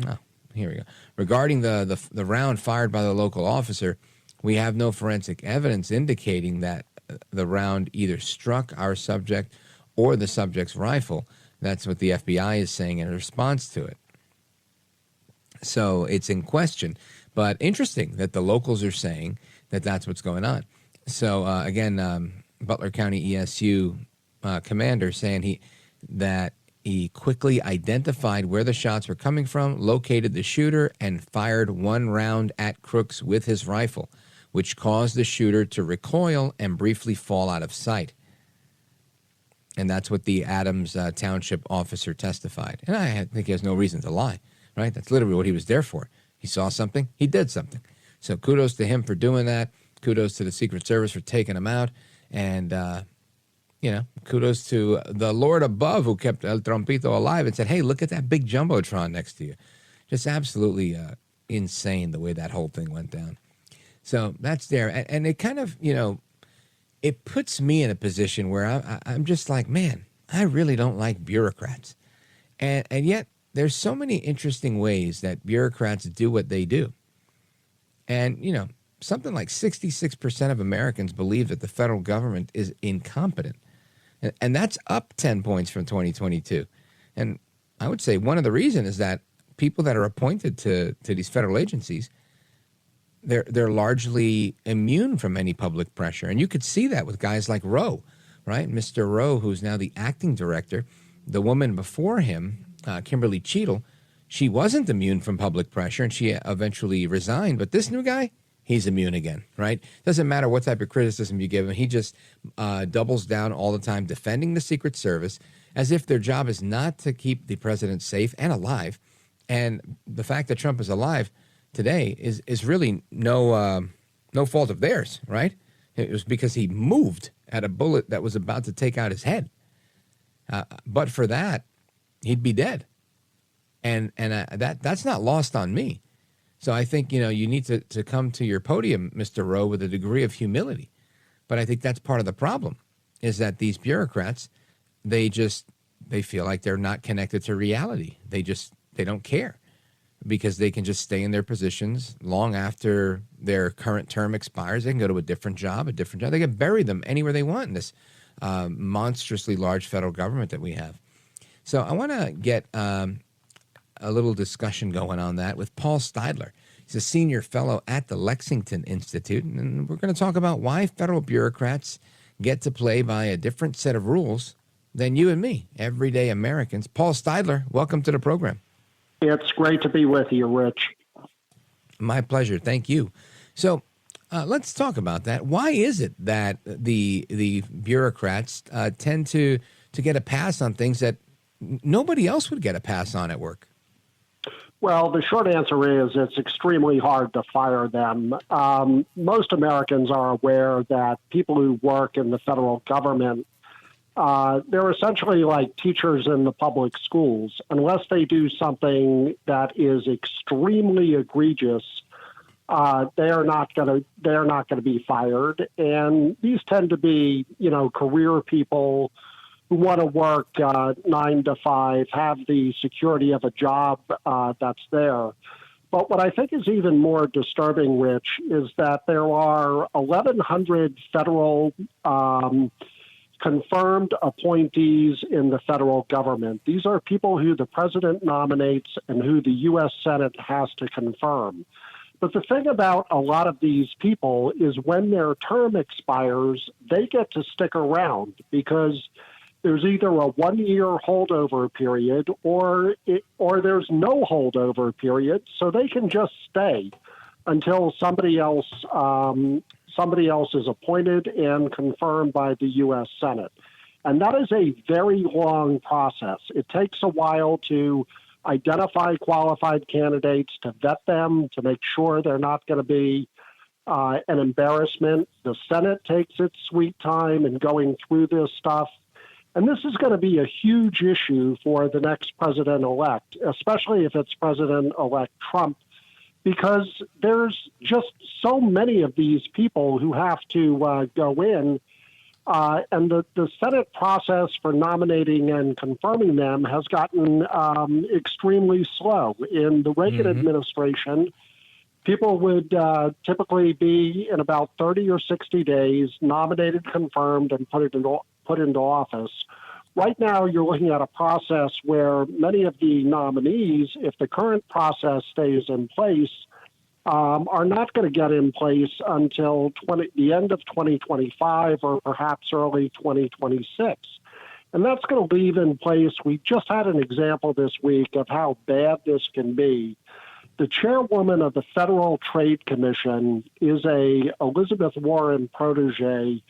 Oh, here we go. Regarding the round fired by the local officer, we have no forensic evidence indicating that the round either struck our subject or the subject's rifle. That's what the FBI is saying in response to it. So it's in question. But interesting that the locals are saying that that's what's going on. So, again, Butler County ESU commander saying that he quickly identified where the shots were coming from, located the shooter, and fired 1 round at Crooks with his rifle, which caused the shooter to recoil and briefly fall out of sight. And that's what the Adams Township officer testified. And I think he has no reason to lie, right? That's literally what he was there for. He saw something, he did something. So kudos to him for doing that. Kudos to the Secret Service for taking him out. And, kudos to the Lord above who kept El Trompito alive and said, hey, look at that big Jumbotron next to you. Just absolutely insane the way that whole thing went down. So that's there. And it kind of, it puts me in a position where I'm just like, man, I really don't like bureaucrats. And yet there's so many interesting ways that bureaucrats do what they do. And, something like 66% of Americans believe that the federal government is incompetent. And that's up 10 points from 2022. And I would say one of the reasons is that people that are appointed to these federal agencies, they're largely immune from any public pressure. And you could see that with guys like Rowe, right? Mr. Rowe, who's now the acting director. The woman before him, Kimberly Cheadle, she wasn't immune from public pressure, and she eventually resigned. But this new guy, he's immune again, right? Doesn't matter what type of criticism you give him. He just doubles down all the time, defending the Secret Service as if their job is not to keep the president safe and alive. And the fact that Trump is alive today is really no fault of theirs, right? It was because he moved at a bullet that was about to take out his head. But for that, he'd be dead. And that's not lost on me. So I think, you need to come to your podium, Mr. Rowe, with a degree of humility. But I think that's part of the problem, is that these bureaucrats, they feel like they're not connected to reality. They don't care, because they can just stay in their positions long after their current term expires. They can go to a different job. They can bury them anywhere they want in this monstrously large federal government that we have. So I want to get a little discussion going on that with Paul Steidler. He's a senior fellow at the Lexington Institute, and we're going to talk about why federal bureaucrats get to play by a different set of rules than you and me, everyday Americans. Paul Steidler, welcome to the program. It's great to be with you, Rich. My pleasure. Thank you. So let's talk about that. Why is it that the bureaucrats tend to get a pass on things that nobody else would get a pass on at work? Well, the short answer is it's extremely hard to fire them. Most Americans are aware that people who work in the federal government, they're essentially like teachers in the public schools. Unless they do something that is extremely egregious, they are not going to be fired. And these tend to be, career people who want to work 9 to 5, have the security of a job that's there. But what I think is even more disturbing, Rich, is that there are 1,100 federal confirmed appointees in the federal government. These are people who the president nominates and who the U.S. Senate has to confirm. But the thing about a lot of these people is when their term expires, they get to stick around because there's either a 1-year holdover period or there's no holdover period, so they can just stay until somebody else is appointed and confirmed by the U.S. Senate. And that is a very long process. It takes a while to identify qualified candidates, to vet them, to make sure they're not going to be an embarrassment. The Senate takes its sweet time in going through this stuff. And this is going to be a huge issue for the next president-elect, especially if it's President-elect Trump, because there's just so many of these people who have to go in. And the Senate process for nominating and confirming them has gotten extremely slow. In the Reagan administration, people would typically be in about 30 or 60 days nominated, confirmed, and put into office. Right now, you're looking at a process where many of the nominees, if the current process stays in place, are not going to get in place until the end of 2025 or perhaps early 2026. And that's going to leave in place, we just had an example this week of how bad this can be. The chairwoman of the Federal Trade Commission is a Elizabeth Warren protege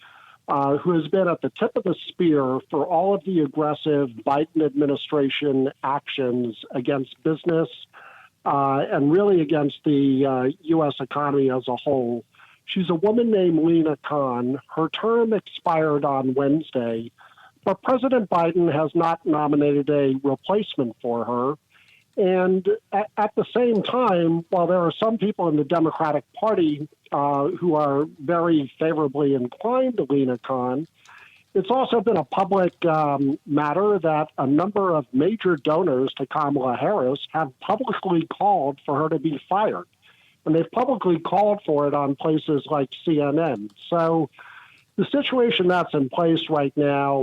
who has been at the tip of the spear for all of the aggressive Biden administration actions against business and really against the U.S. economy as a whole. She's a woman named Lina Khan. Her term expired on Wednesday, but President Biden has not nominated a replacement for her. And at the same time, while there are some people in the Democratic Party who are very favorably inclined to Lina Khan, it's also been a public matter that a number of major donors to Kamala Harris have publicly called for her to be fired. And they've publicly called for it on places like CNN. So the situation that's in place right now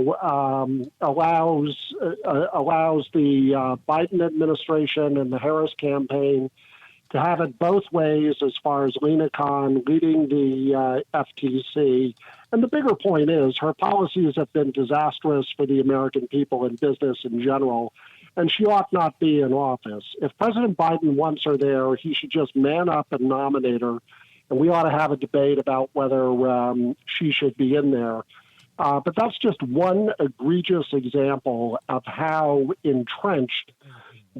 allows the Biden administration and the Harris campaign to have it both ways as far as Lina Khan leading the FTC. And the bigger point is her policies have been disastrous for the American people and business in general, and she ought not be in office. If President Biden wants her there, he should just man up and nominate her, and we ought to have a debate about whether she should be in there. But that's just one egregious example of how entrenched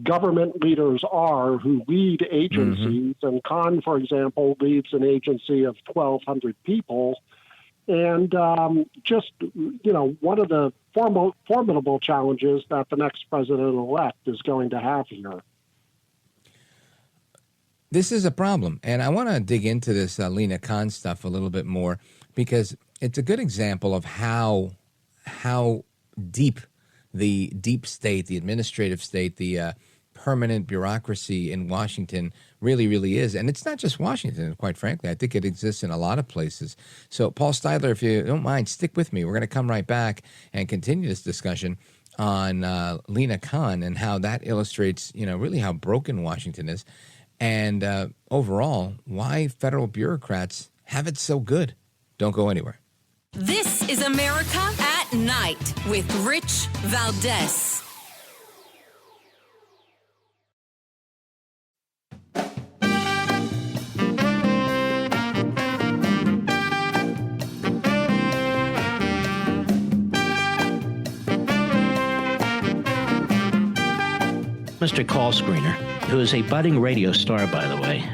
government leaders are who lead agencies. And Khan, for example, leads an agency of 1,200 people. And just, one of the formidable challenges that the next president-elect is going to have here. This is a problem, and I want to dig into this Lina Khan stuff a little bit more because it's a good example of how deep the deep state, the administrative state, the permanent bureaucracy in Washington really is. And it's not just Washington, quite frankly. I think it exists in a lot of places. So, Paul Steidler, if you don't mind, stick with me. We're going to come right back and continue this discussion on Lina Khan and how that illustrates, really how broken Washington is. And overall, why federal bureaucrats have it so good. Don't go anywhere. This is America at Night with Rich Valdez. Mr. Call Screener, who is a budding radio star, by the way.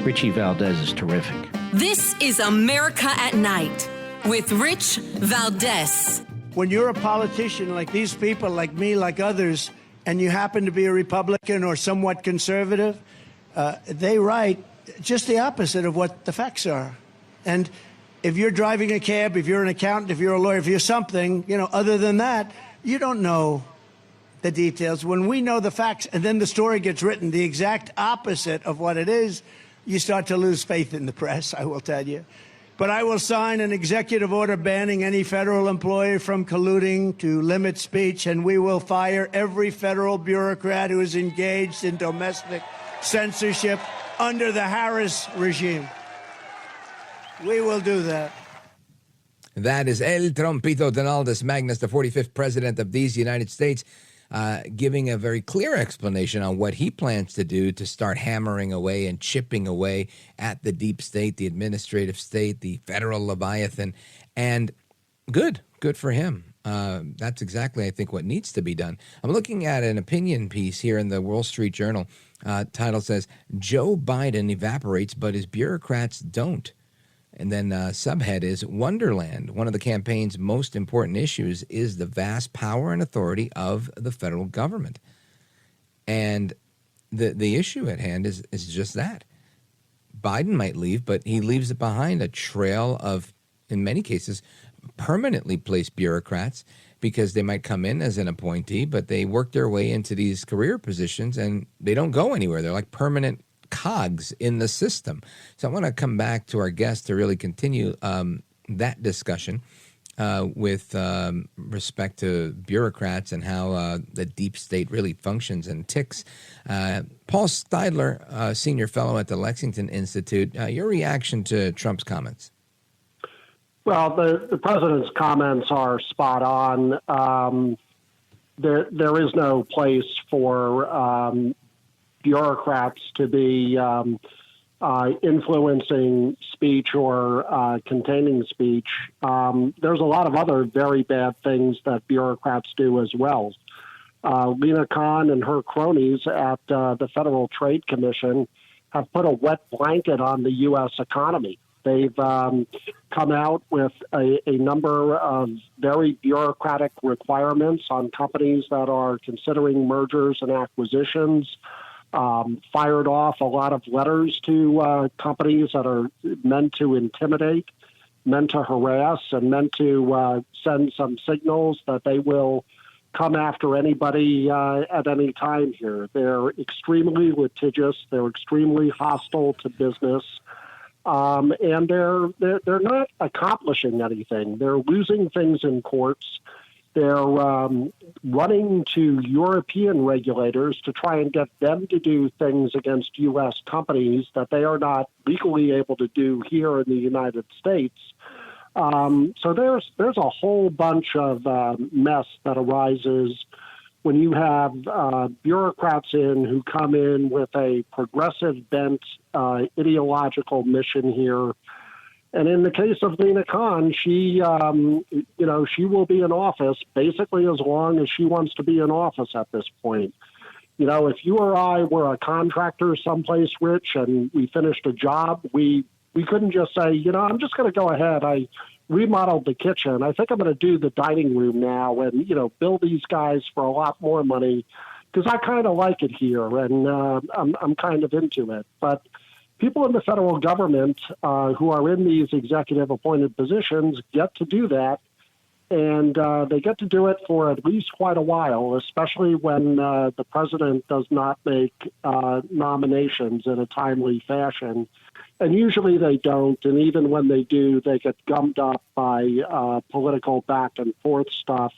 Richie Valdez is terrific. This is America at Night with Rich Valdez. When you're a politician like these people, like me, like others, and you happen to be a Republican or somewhat conservative, they write just the opposite of what the facts are. And if you're driving a cab, if you're an accountant, if you're a lawyer, if you're something, other than that, you don't know the details. When we know the facts and then the story gets written the exact opposite of what it is, you start to lose faith in the press, I will tell you. But I will sign an executive order banning any federal employee from colluding to limit speech, and we will fire every federal bureaucrat who is engaged in domestic censorship under the Harris regime. We will do that. That is El Trompito Donaldus Magnus, the 45th president of these United States, giving a very clear explanation on what he plans to do to start hammering away and chipping away at the deep state, the administrative state, the federal Leviathan. And good for him. That's exactly, I think, what needs to be done. I'm looking at an opinion piece here in the Wall Street Journal. Title says, Joe Biden evaporates, but his bureaucrats don't. And then subhead is Wonderland. One of the campaign's most important issues is the vast power and authority of the federal government. And the issue at hand is just that. Biden might leave, but he leaves it behind a trail of, in many cases, permanently placed bureaucrats because they might come in as an appointee, but they work their way into these career positions and they don't go anywhere. They're like permanent cogs in the system. So I want to come back to our guest to really continue that discussion with respect to bureaucrats and how the deep state really functions and ticks. Paul Steidler, senior fellow at the Lexington Institute, your reaction to Trump's comments? Well, the president's comments are spot on. There is no place for bureaucrats to be influencing speech or containing speech. There's a lot of other very bad things that bureaucrats do as well. Lina Khan and her cronies at the Federal Trade Commission have put a wet blanket on the U.S. economy. They've come out with a number of very bureaucratic requirements on companies that are considering mergers and acquisitions, fired off a lot of letters to companies that are meant to intimidate, meant to harass, and meant to send some signals that they will come after anybody at any time here. They're extremely litigious. They're extremely hostile to business. And they're not accomplishing anything. They're losing things in courts. They're running to European regulators to try and get them to do things against U.S. companies that they are not legally able to do here in the United States. So there's a whole bunch of mess that arises when you have bureaucrats who come in with a progressive bent ideological mission here. And in the case of Lina Khan, she will be in office basically as long as she wants to be in office at this point. If you or I were a contractor someplace, Rich, and we finished a job, we couldn't just say, I'm just going to go ahead. I remodeled the kitchen. I think I'm going to do the dining room now and, bill these guys for a lot more money because I kind of like it here and I'm kind of into it. But people in the federal government who are in these executive appointed positions get to do that. And they get to do it for at least quite a while, especially when the president does not make nominations in a timely fashion. And usually they don't. And even when they do, they get gummed up by political back and forth stuff.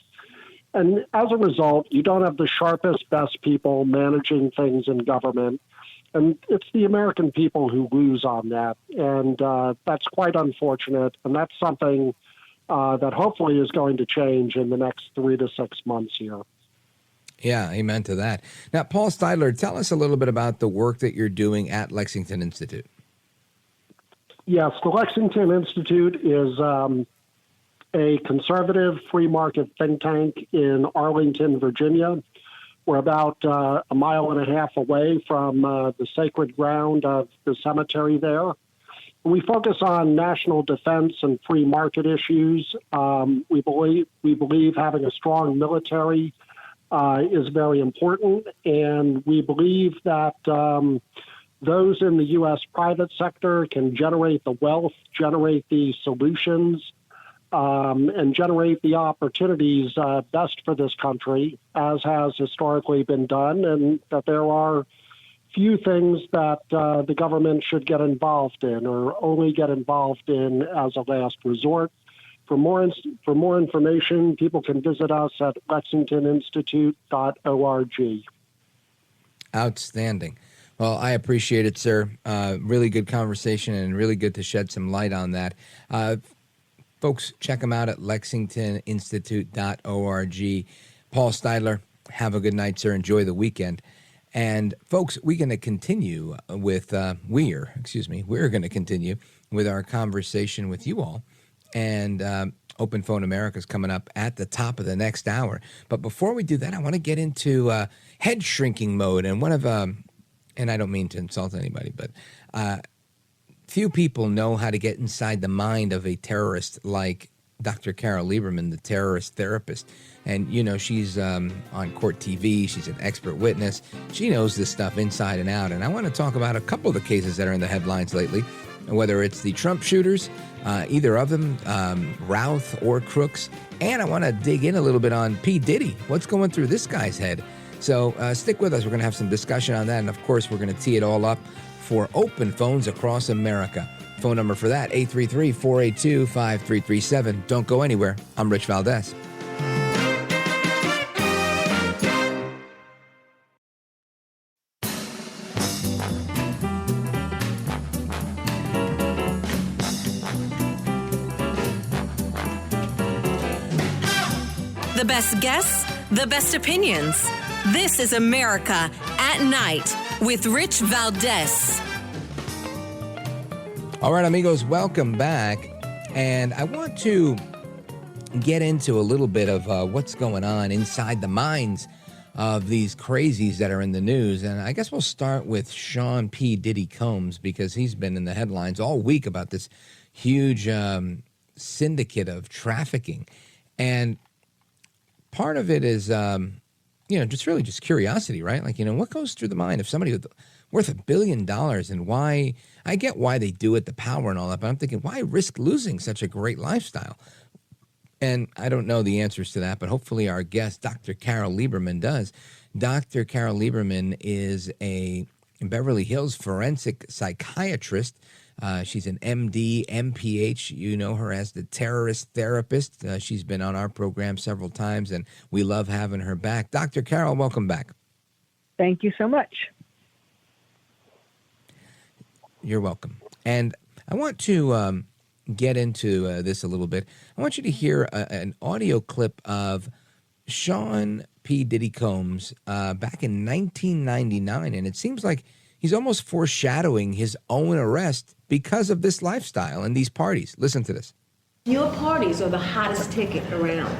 And as a result, you don't have the sharpest, best people managing things in government. And it's the American people who lose on that. And that's quite unfortunate. And that's something that hopefully is going to change in the next 3 to 6 months here. Yeah, amen to that. Now, Paul Steidler, tell us a little bit about the work that you're doing at Lexington Institute. Yes, the Lexington Institute is a conservative free market think tank in Arlington, Virginia. We're about a mile and a half away from the sacred ground of the cemetery there. We focus on national defense and free market issues. We believe having a strong military is very important, and we believe that those in the U.S. private sector can generate the wealth, generate the solutions, and generate the opportunities best for this country, as has historically been done, and that there are few things that the government should get involved in or only get involved in as a last resort. For more information, people can visit us at lexingtoninstitute.org. Outstanding. Well, I appreciate it, sir. Really good conversation and really good to shed some light on that. Folks, check them out at lexingtoninstitute.org. Paul Steidler, have a good night, sir. Enjoy the weekend. And folks, we're going to continue with, we're going to continue with our conversation with you all. And Open Phone America is coming up at the top of the next hour. But before we do that, I want to get into head shrinking mode. And one of, and I don't mean to insult anybody, but few people know how to get inside the mind of a terrorist like Dr. Carole Lieberman, the terrorist therapist. And, she's on court TV. She's an expert witness. She knows this stuff inside and out. And I want to talk about a couple of the cases that are in the headlines lately, whether it's the Trump shooters, either of them, Routh or Crooks. And I want to dig in a little bit on P. Diddy. What's going through this guy's head? So stick with us. We're going to have some discussion on that. And, of course, we're going to tee it all up for open phones across America. Phone number for that, 833-482-5337. Don't go anywhere. I'm Rich Valdez. The best guests, the best opinions. This is America at Night with Rich Valdez. All right, amigos, welcome back. And I want to get into a little bit of what's going on inside the minds of these crazies that are in the news. And I guess we'll start with Sean P. Diddy Combs, because he's been in the headlines all week about this huge syndicate of trafficking. And part of it is, just curiosity, right? Like, what goes through the mind of somebody worth $1 billion, and why? I get why they do it, the power and all that, but I'm thinking, why risk losing such a great lifestyle? And I don't know the answers to that, but hopefully our guest, Dr. Carole Lieberman, does. Dr. Carole Lieberman is a Beverly Hills forensic psychiatrist. She's an MD, MPH. You know her as the terrorist therapist. She's been on our program several times, and we love having her back. Dr. Carole, welcome back. Thank you so much. You're welcome. And I want to get into this a little bit. I want you to hear an audio clip of Sean P. Diddy Combs back in 1999, and it seems like he's almost foreshadowing his own arrest because of this lifestyle and these parties. Listen to this. Your parties are the hottest ticket around.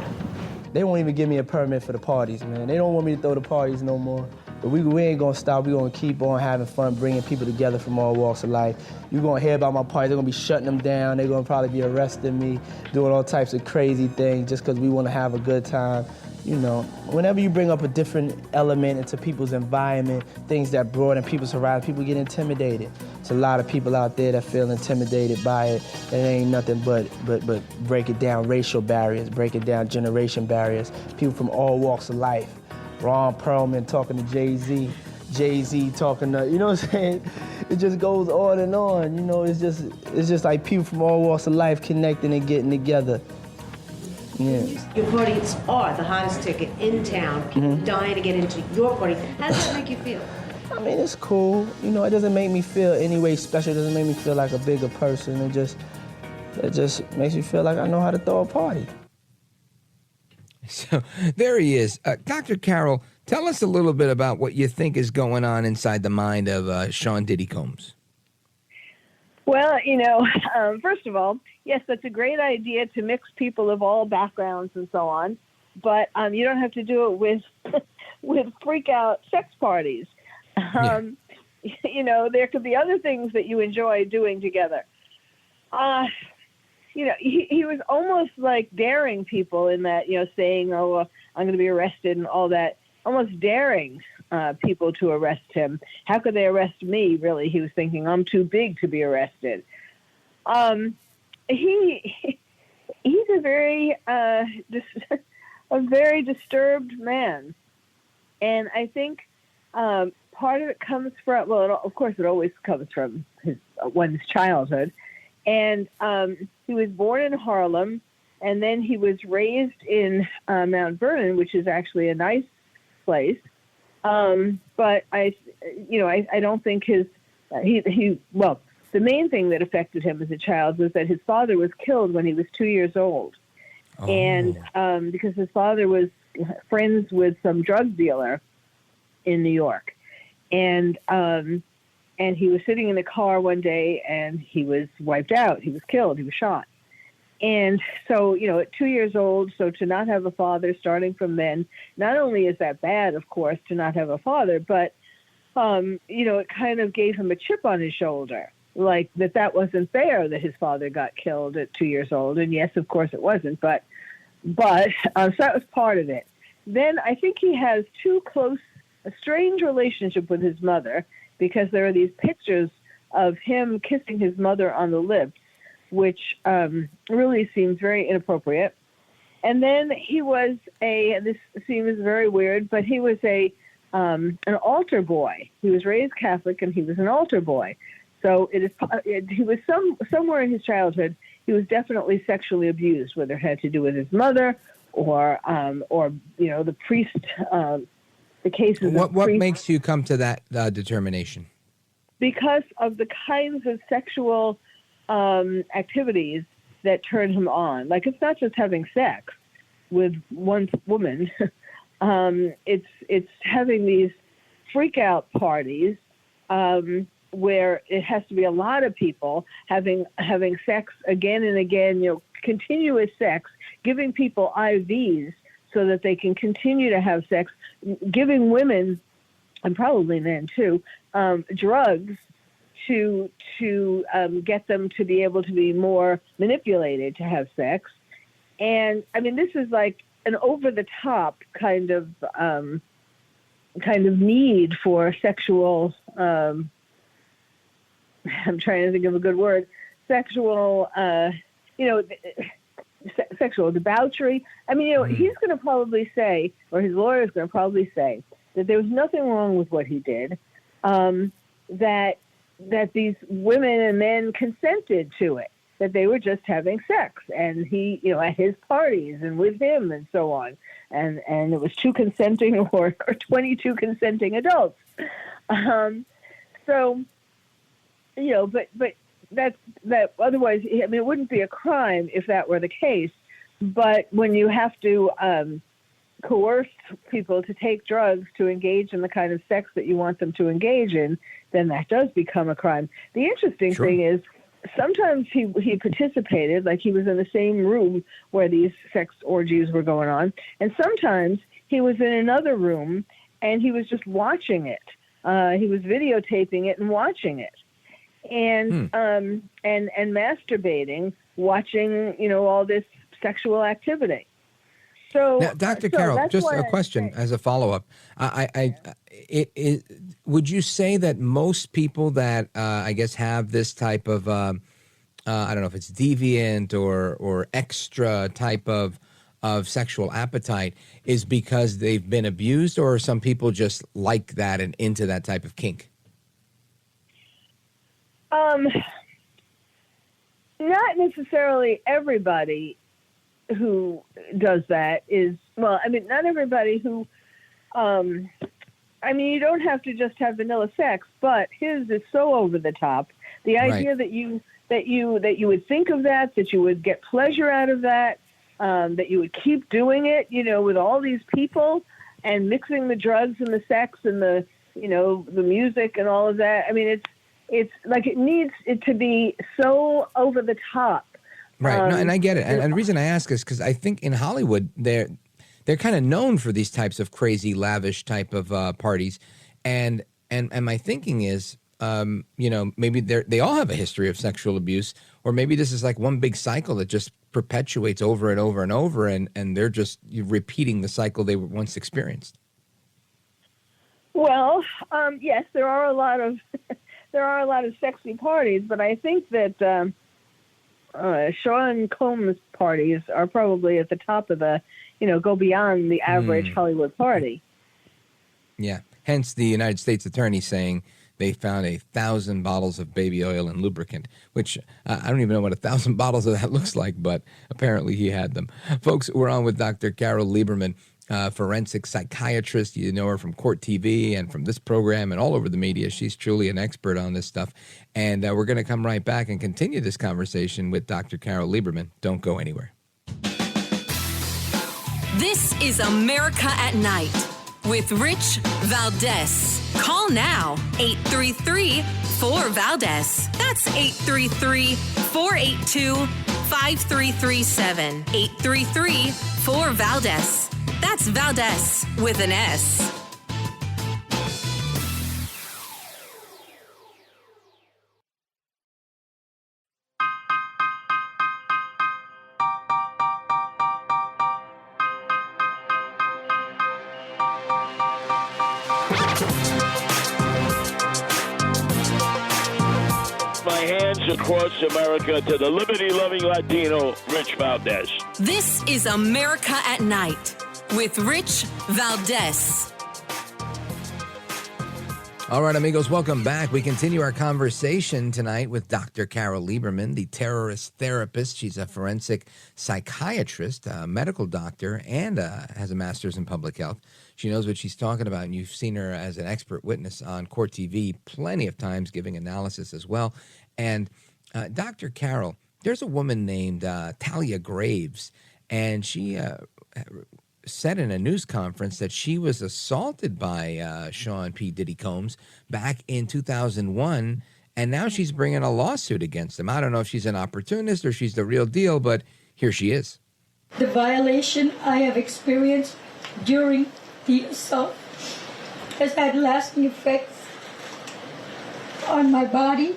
They won't even give me a permit for the parties, man. They don't want me to throw the parties no more. But we ain't gonna stop. We're gonna keep on having fun, bringing people together from all walks of life. You're gonna hear about my parties. They're gonna be shutting them down. They're gonna probably be arresting me, doing all types of crazy things just because we wanna have a good time. You know, whenever you bring up a different element into people's environment, things that broaden people's horizon, people get intimidated. There's a lot of people out there that feel intimidated by it. It ain't nothing but break it down racial barriers, break it down generation barriers, people from all walks of life. Ron Perlman talking to Jay-Z, Jay-Z talking to, you know what I'm saying? It just goes on and on, you know, it's just like people from all walks of life connecting and getting together. Yeah. Your parties are the hottest ticket in town. People dying to get into your party. How does that make you feel? I mean, it's cool. You know, it doesn't make me feel any way special. It doesn't make me feel like a bigger person. It just makes me feel like I know how to throw a party. So there he is. Dr. Carole, tell us a little bit about what you think is going on inside the mind of Sean Diddy Combs. Well, you know, first of all, yes, that's a great idea to mix people of all backgrounds and so on, but you don't have to do it with freak out sex parties. You know, there could be other things that you enjoy doing together. You know, he was almost like daring people in that, you know, saying, oh, I'm going to be arrested and all that, almost daring people to arrest him. How could they arrest me, really? He was thinking, I'm too big to be arrested. He's a very disturbed man. And I think part of it comes from, well, of course, it always comes from one's childhood. And he was born in Harlem, and then he was raised in Mount Vernon, which is actually a nice place. But I don't think well, the main thing that affected him as a child was that his father was killed when he was 2 years old. Oh. And because his father was friends with some drug dealer in New York. And he was sitting in the car one day and he was wiped out. He was killed. He was shot. And so, you know, at 2 years old, so to not have a father starting from then, not only is that bad, of course, to not have a father, but, you know, it kind of gave him a chip on his shoulder, like that wasn't fair that his father got killed at 2 years old. And yes, of course it wasn't, but so that was part of it. Then I think he has a strange relationship with his mother, because there are these pictures of him kissing his mother on the lips, which really seems very inappropriate. And then he was this seems very weird, but he was an altar boy. He was raised Catholic, and he was an altar boy. So he was somewhere in his childhood, he was definitely sexually abused, whether it had to do with his mother or you know, the priest. The cases. What makes you come to that determination? Because of the kinds of sexual activities that turn him on. Like, it's not just having sex with one woman. It's having these freak out parties where it has to be a lot of people having sex again and again. You know, continuous sex, giving people IVs so that they can continue to have sex, giving women, and probably men too, drugs to get them to be able to be more manipulated to have sex. And I mean, this is like an over-the-top kind of need for sexual. I'm trying to think of a good word. Sexual, you know. sexual debauchery. I mean, he's going to probably say, or his lawyer is going to probably say, that there was nothing wrong with what he did, that these women and men consented to it, that they were just having sex, and he, at his parties and with him and so on, and it was 2 consenting or 22 consenting adults. So, but that otherwise, I mean, it wouldn't be a crime if that were the case. But when you have to coerce people to take drugs to engage in the kind of sex that you want them to engage in, then that does become a crime. The interesting thing is, sometimes he participated, like he was in the same room where these sex orgies were going on, and sometimes he was in another room and he was just watching it. He was videotaping it and watching it, and masturbating, watching all this sexual activity. So, now, Dr. Carole, just a question as a follow-up. Would you say that most people that I guess have this type of I don't know if it's deviant or extra type of sexual appetite is because they've been abused, or are some people just like that and into that type of kink? Not necessarily everybody who does that is, well, I mean, not everybody who, I mean, you don't have to just have vanilla sex, but his is so over the top. The idea that you would think of that you would get pleasure out of that you would keep doing it, with all these people and mixing the drugs and the sex and the, the music and all of that. I mean, it's like it needs it to be so over the top. Right, no, and I get it. And the reason I ask is because I think in Hollywood, they're kind of known for these types of crazy, lavish type of parties. And my thinking is, maybe they all have a history of sexual abuse, or maybe this is like one big cycle that just perpetuates over and over and over, and they're just repeating the cycle they once experienced. Well, yes, there are a lot of sexy parties, but I think that Sean Combs parties are probably at the top of the, go beyond the average Hollywood party. Yeah. Hence the United States attorney saying they found 1,000 bottles of baby oil and lubricant, which I don't even know what 1,000 bottles of that looks like, but apparently he had them. Folks, we're on with Dr. Carole Lieberman, forensic psychiatrist. You know her from Court TV and from this program and all over the media. She's truly an expert on this stuff. And we're going to come right back and continue this conversation with Dr. Carole Lieberman. Don't go anywhere. This is America at Night with Rich Valdez. Call now, 833-4-VALDEZ. That's 833-482-5337. 833-4-VALDEZ. That's Valdez with an S. My hands across America to the liberty-loving Latino, Rich Valdez. This is America at Night with Rich Valdez. All right, amigos, welcome back. We continue our conversation tonight with Dr. Carole Lieberman, the terrorist therapist. She's a forensic psychiatrist, a medical doctor, and has a master's in public health. She knows what she's talking about, and you've seen her as an expert witness on Court TV plenty of times, giving analysis as well. And Dr. Carole, there's a woman named Talia Graves, and she said in a news conference that she was assaulted by Sean P. Diddy Combs back in 2001, and now she's bringing a lawsuit against him. I don't know if she's an opportunist or she's the real deal, but here she is. The violation I have experienced during the assault has had lasting effects on my body,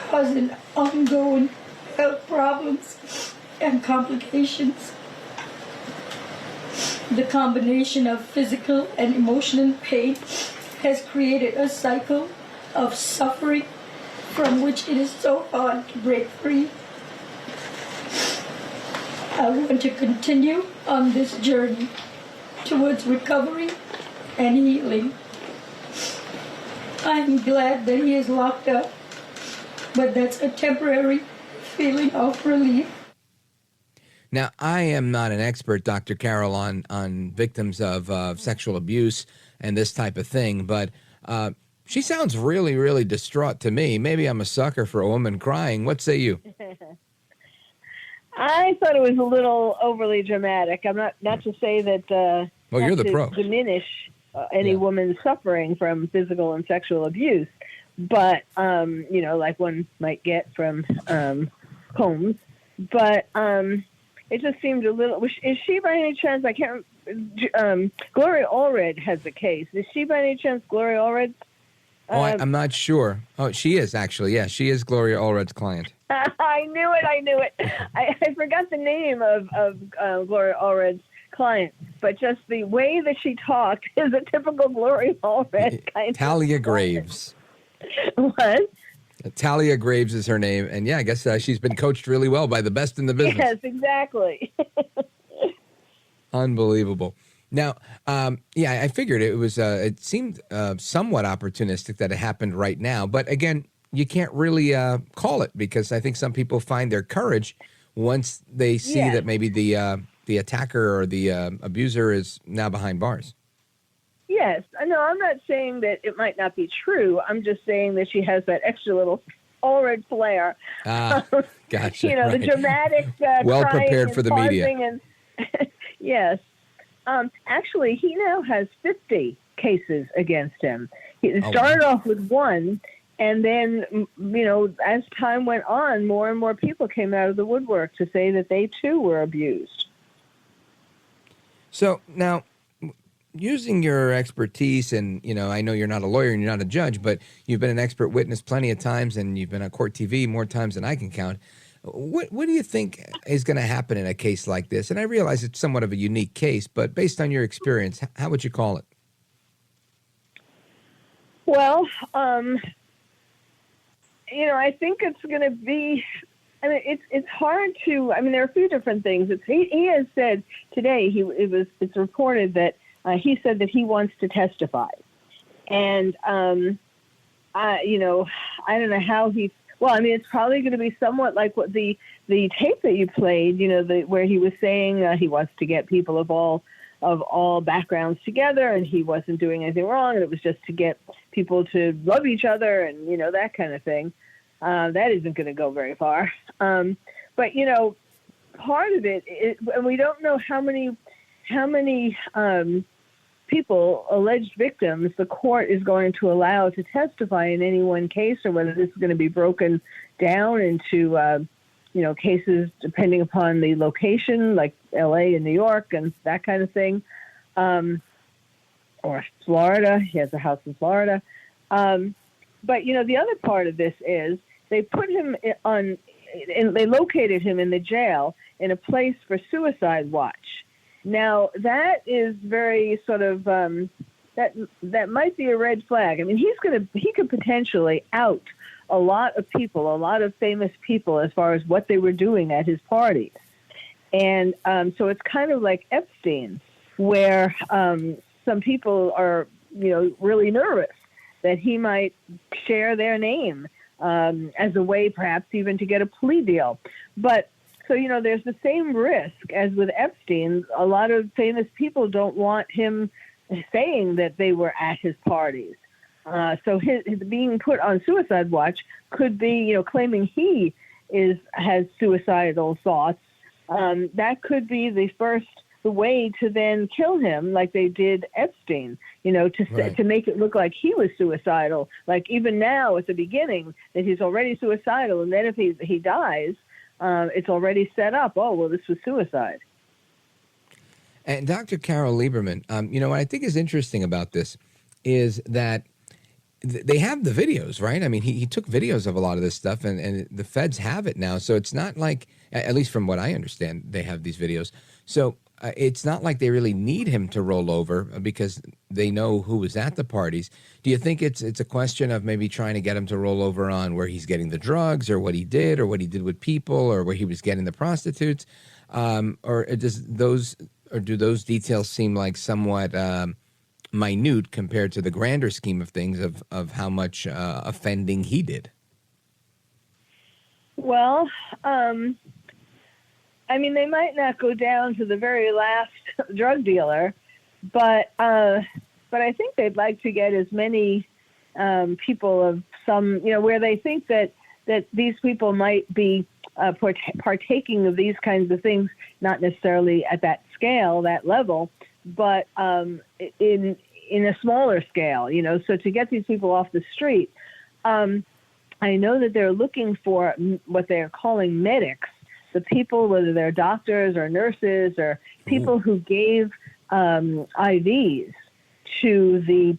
causing ongoing health problems and complications. The combination of physical and emotional pain has created a cycle of suffering from which it is so hard to break free. I want to continue on this journey towards recovery and healing. I'm glad that he is locked up, but that's a temporary feeling of relief. Now, I am not an expert, Dr. Carole, on victims of sexual abuse and this type of thing, but she sounds really, really distraught to me. Maybe I'm a sucker for a woman crying. What say you? I thought it was a little overly dramatic. I'm not to say that. Well, you're the pro. Diminish any woman's suffering from physical and sexual abuse, but like one might get from Combs. But it just seemed a little. Is she by any chance? I can't. Gloria Allred has a case. Is she by any chance Gloria Allred? I'm not sure. Oh, she is actually. Yeah, she is Gloria Allred's client. I knew it. I forgot the name of Gloria Allred's client, but just the way that she talked is a typical Gloria Allred kind Talia Graves. What? Talia Graves is her name, and yeah, I guess she's been coached really well by the best in the business. Yes, exactly. Unbelievable. Now, I figured it was. It seemed somewhat opportunistic that it happened right now, but again, you can't really call it because I think some people find their courage once they see that maybe the attacker or the abuser is now behind bars. Yes, no, I'm not saying that it might not be true. I'm just saying that she has that extra little Allred flair. Gotcha. Right. The dramatic, well prepared for the media. And yes. Actually, he now has 50 cases against him. He started off with one, and then, as time went on, more and more people came out of the woodwork to say that they, too, were abused. So now, using your expertise, and, I know you're not a lawyer and you're not a judge, but you've been an expert witness plenty of times, and you've been on court TV more times than I can count. What do you think is going to happen in a case like this? And I realize it's somewhat of a unique case, but based on your experience, how would you call it? Well, I think it's going to be. I mean, it's hard to. I mean, there are a few different things. He has said today. It's reported that he said that he wants to testify, and I don't know how he. Well, I mean, it's probably going to be somewhat like what the tape that you played, where he was saying he wants to get people of all backgrounds together, and he wasn't doing anything wrong, and it was just to get people to love each other, and that kind of thing. That isn't going to go very far. But part of it, and we don't know how many people, alleged victims, the court is going to allow to testify in any one case, or whether this is going to be broken down into, cases depending upon the location, like L.A. and New York and that kind of thing, or Florida. He has a house in Florida. But, the other part of this is they put him on, and they located him in the jail in a place for suicide watch. Now, that is very sort of that might be a red flag. I mean, he could potentially out a lot of people, a lot of famous people, as far as what they were doing at his parties. And so it's kind of like Epstein, where some people are, really nervous that he might share their name as a way, perhaps even to get a plea deal. But so, there's the same risk as with Epstein. A lot of famous people don't want him saying that they were at his parties. So his being put on suicide watch could be, claiming he has suicidal thoughts. That could be the way to then kill him, like they did Epstein, to make it look like he was suicidal. Like even now at the beginning that he's already suicidal, and then if he dies, it's already set up. Oh, well, this was suicide. And Dr. Carole Lieberman, what I think is interesting about this is that they have the videos, right? I mean, he took videos of a lot of this stuff, and the feds have it now. So it's not like, at least from what I understand, they have these videos. So it's not like they really need him to roll over because they know who was at the parties. Do you think it's a question of maybe trying to get him to roll over on where he's getting the drugs or what he did with people or where he was getting the prostitutes? Or do those details seem like somewhat minute compared to the grander scheme of things of how much offending he did? Well, I mean, they might not go down to the very last drug dealer, but I think they'd like to get as many people of some, where they think that these people might be partaking of these kinds of things, not necessarily at that scale, that level, but in a smaller scale, so to get these people off the street. I know that they're looking for what they're calling medics, the people, whether they're doctors or nurses or people who gave IVs to the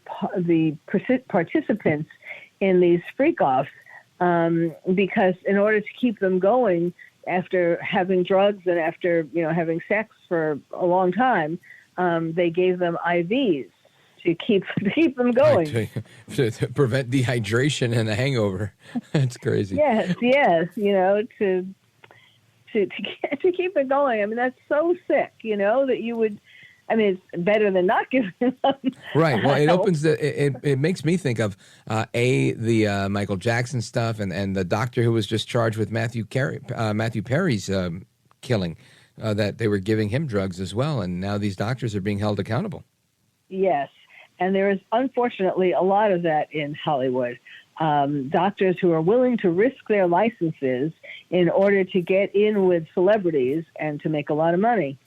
participants in these freak-offs, because in order to keep them going after having drugs and after having sex for a long time, they gave them IVs to keep them going. To prevent dehydration and a hangover. That's crazy. Yes, to keep it going. I mean, that's so sick, that you would. I mean, it's better than not giving them. Right. Well, it opens it makes me think of the Michael Jackson stuff and the doctor who was just charged with Matthew Perry's killing, that they were giving him drugs as well, and now these doctors are being held accountable. Yes, and there is unfortunately a lot of that in Hollywood. Doctors who are willing to risk their licenses in order to get in with celebrities and to make a lot of money.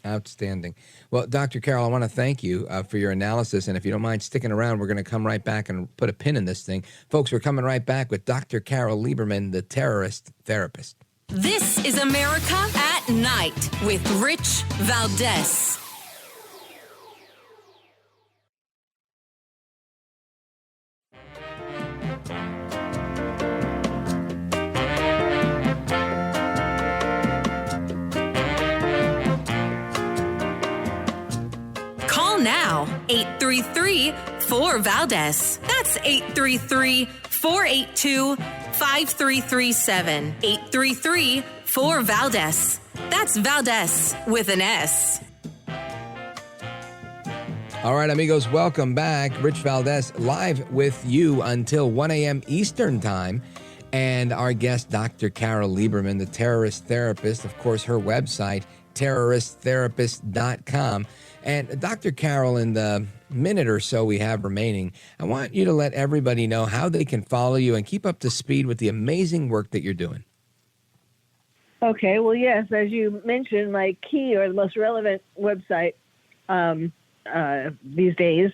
Outstanding. Well, Dr. Carole, I want to thank you for your analysis. And if you don't mind sticking around, we're going to come right back and put a pin in this thing. Folks, we're coming right back with Dr. Carole Lieberman, the terrorist therapist. This is America at Night with Rich Valdez. Now, 833-4-VALDEZ. That's 833-482-5337. 833-4-VALDEZ. That's Valdez with an S. All right, amigos, welcome back. Rich Valdez live with you until 1 a.m. Eastern Time. And our guest, Dr. Carole Lieberman, the terrorist therapist. Of course, her website, terroristtherapist.com. And Dr. Carole, in the minute or so we have remaining, I want you to let everybody know how they can follow you and keep up to speed with the amazing work that you're doing. Okay, well, yes, as you mentioned, my key or the most relevant website these days,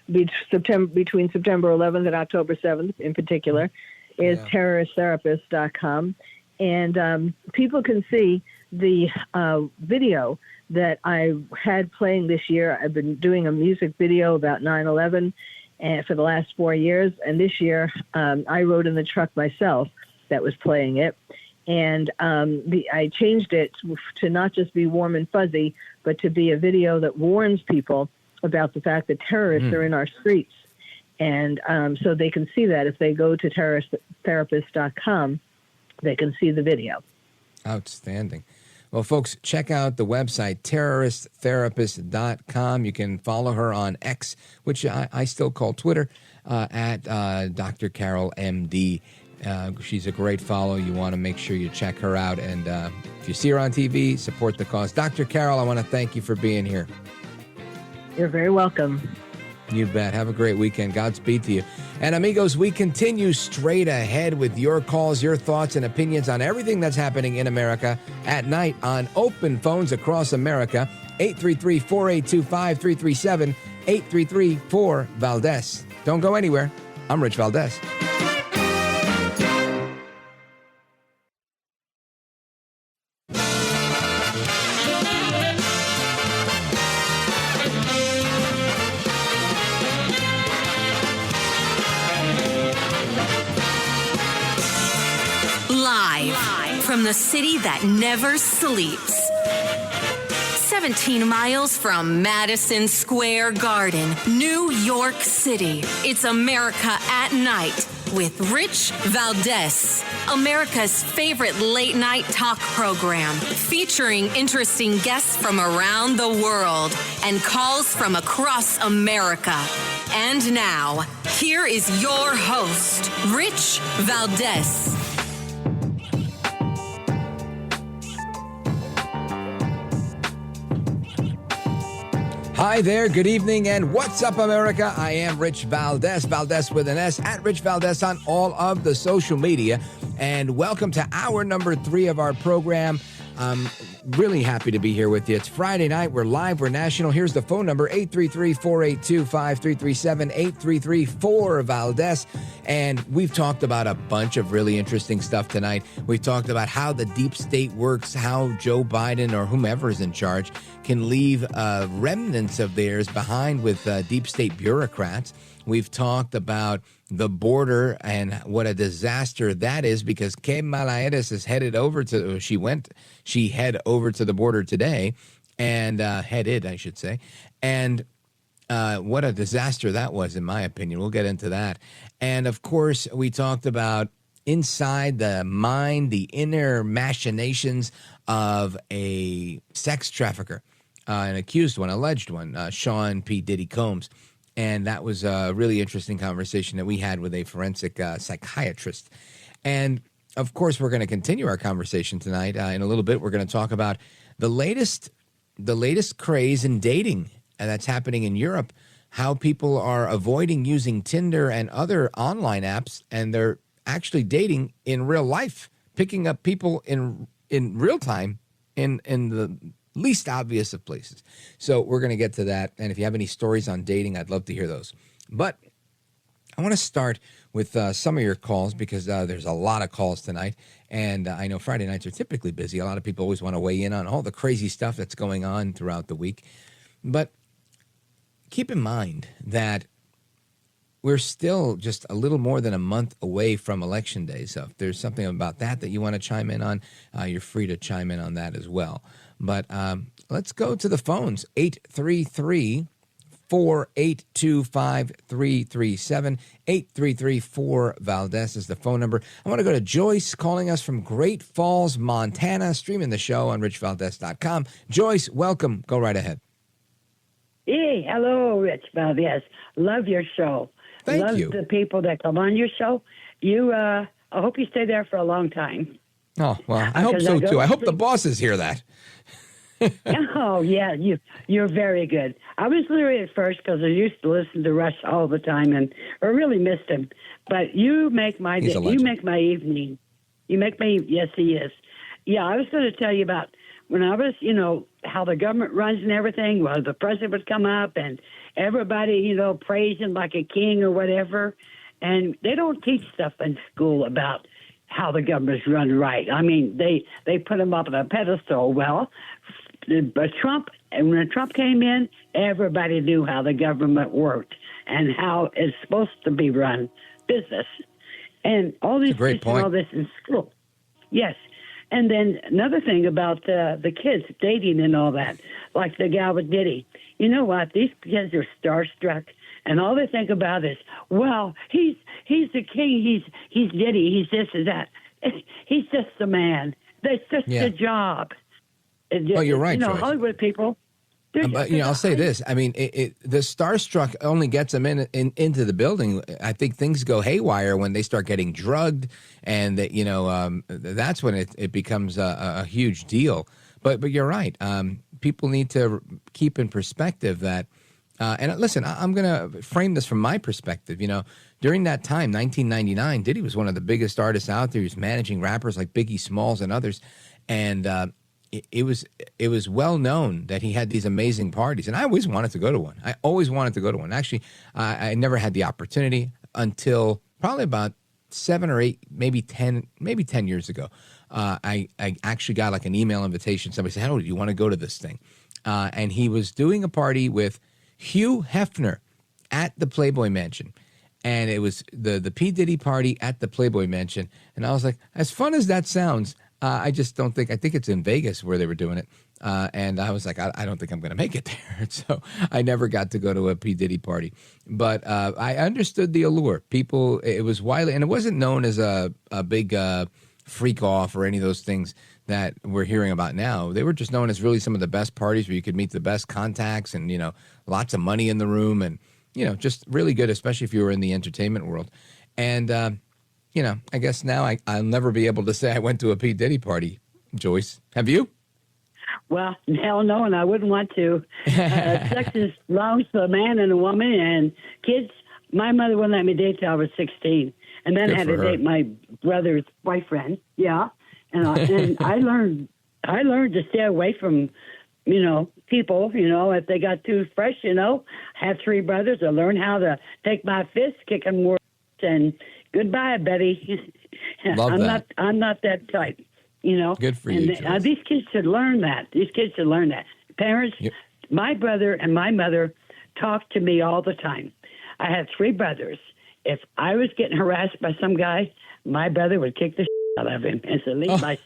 between September 11th and October 7th in particular, is terroristtherapist.com. And people can see the video that I had playing this year. I've been doing a music video about 9/11 for the last 4 years. And this year, I rode in the truck myself that was playing it. And I changed it to not just be warm and fuzzy, but to be a video that warns people about the fact that terrorists are in our streets. And so they can see that if they go to terroristtherapist.com, they can see the video. Outstanding. Well, folks, check out the website, terroristtherapist.com. You can follow her on X, which I still call Twitter, at Dr. Carole MD. She's a great follow. You want to make sure you check her out. And if you see her on TV, support the cause. Dr. Carole, I want to thank you for being here. You're very welcome. You bet. Have a great weekend. Godspeed to you. And amigos, we continue straight ahead with your calls, your thoughts, and opinions on everything that's happening in America at night on open phones across America. 833-482-5337, 833-4-VALDEZ. Don't go anywhere. I'm Rich Valdez. From the city that never sleeps. 17 miles from Madison Square Garden, New York City. It's America at Night with Rich Valdez, America's favorite late night talk program, featuring interesting guests from around the world and calls from across America. And now, here is your host, Rich Valdez. Hi there, good evening, and what's up, America? I am Rich Valdez, Valdez with an S, at Rich Valdez on all of the social media. And welcome to hour number 3 of our program. I'm really happy to be here with you. It's Friday night. We're live. We're national. Here's the phone number, 833-482-5337, 833-4-Valdez. And we've talked about a bunch of really interesting stuff tonight. We've talked about how the deep state works, how Joe Biden or whomever is in charge can leave remnants of theirs behind with deep state bureaucrats. We've talked about the border and what a disaster that is because Kamala Harris is headed over to, she head over to the border today and headed, I should say. And what a disaster that was, in my opinion. We'll get into that. And of course, we talked about inside the mind, the inner machinations of a sex trafficker, an accused one, alleged one, Sean P. Diddy Combs. And that was a really interesting conversation that we had with a forensic psychiatrist. And, of course, we're going to continue our conversation tonight. In a little bit, we're going to talk about the latest craze in dating that's happening in Europe, how people are avoiding using Tinder and other online apps, and they're actually dating in real life, picking up people in real time in the least obvious of places. So we're going to get to that. And if you have any stories on dating, I'd love to hear those. But I want to start with some of your calls because there's a lot of calls tonight. And I know Friday nights are typically busy. A lot of people always want to weigh in on all the crazy stuff that's going on throughout the week. But keep in mind that we're still just a little more than a month away from Election Day. So if there's something about that you want to chime in on, you're free to chime in on that as well. But let's go to the phones, 833-482-5337, 833-4-Valdez is the phone number. I want to go to Joyce calling us from Great Falls, Montana, streaming the show on richvaldez.com. Joyce, welcome. Go right ahead. Hey, hello, Rich Valdez. Love your show. Thank you. Love the people that come on your show. I hope you stay there for a long time. Oh, well, I hope so, too. I hope the bosses hear that. Oh, yeah, you're very good. I was leery at first because I used to listen to Rush all the time, and I really missed him. But you make my day, you make my evening. You make me, yes, he is. Yeah, I was going to tell you about when I was, how the government runs and everything. Well, the president would come up and everybody, praise him like a king or whatever. And they don't teach stuff in school about how the government's run right. I mean, they put him up on a pedestal. Well, but when Trump came in, everybody knew how the government worked and how it's supposed to be run, business. And all these great point. All this in school. Yes. And then another thing about the kids dating and all that, like the gal with Diddy. You know what? These kids are starstruck, and all they think about is, well, he's the king. He's Diddy. He's this and that. He's just a man. That's just a job. Oh, you're right, Joyce. Hollywood people. But I'll say this. I mean, the starstruck only gets them into the building. I think things go haywire when they start getting drugged, and that that's when it becomes a huge deal. But you're right. People need to keep in perspective that. And listen, I'm going to frame this from my perspective. During that time, 1999, Diddy was one of the biggest artists out there. He was managing rappers like Biggie Smalls and others, and it was well known that he had these amazing parties, and I always wanted to go to one. I always wanted to go to one. Actually, I never had the opportunity until probably about 7 or 8, maybe 10 years ago. I actually got like an email invitation. Somebody said, "Hey, do you want to go to this thing?" And he was doing a party with Hugh Hefner at the Playboy Mansion. And it was the P. Diddy party at the Playboy Mansion. And I was like, as fun as that sounds, I just don't think. I think it's in Vegas where they were doing it, and I was like, I don't think I'm going to make it there. So I never got to go to a P. Diddy party, but I understood the allure. People, it was widely, and it wasn't known as a big freak off or any of those things that we're hearing about now. They were just known as really some of the best parties where you could meet the best contacts, and lots of money in the room, and just really good, especially if you were in the entertainment world. And I guess now I'll never be able to say I went to a P. Diddy party. Joyce, have you? Well, hell no, and I wouldn't want to. Sex belongs to a man and a woman, and kids. My mother wouldn't let me date till I was 16, and then I had to date my brother's boyfriend. Yeah, and I learned to stay away from, people. If they got too fresh. I had 3 brothers. I learned how to take my fist, kick them words, and goodbye, Betty. I'm not that type. Good for you. These kids should learn that. Parents, my brother and my mother talked to me all the time. I had 3 brothers. If I was getting harassed by some guy, my brother would kick the out of him and say, "Leave my."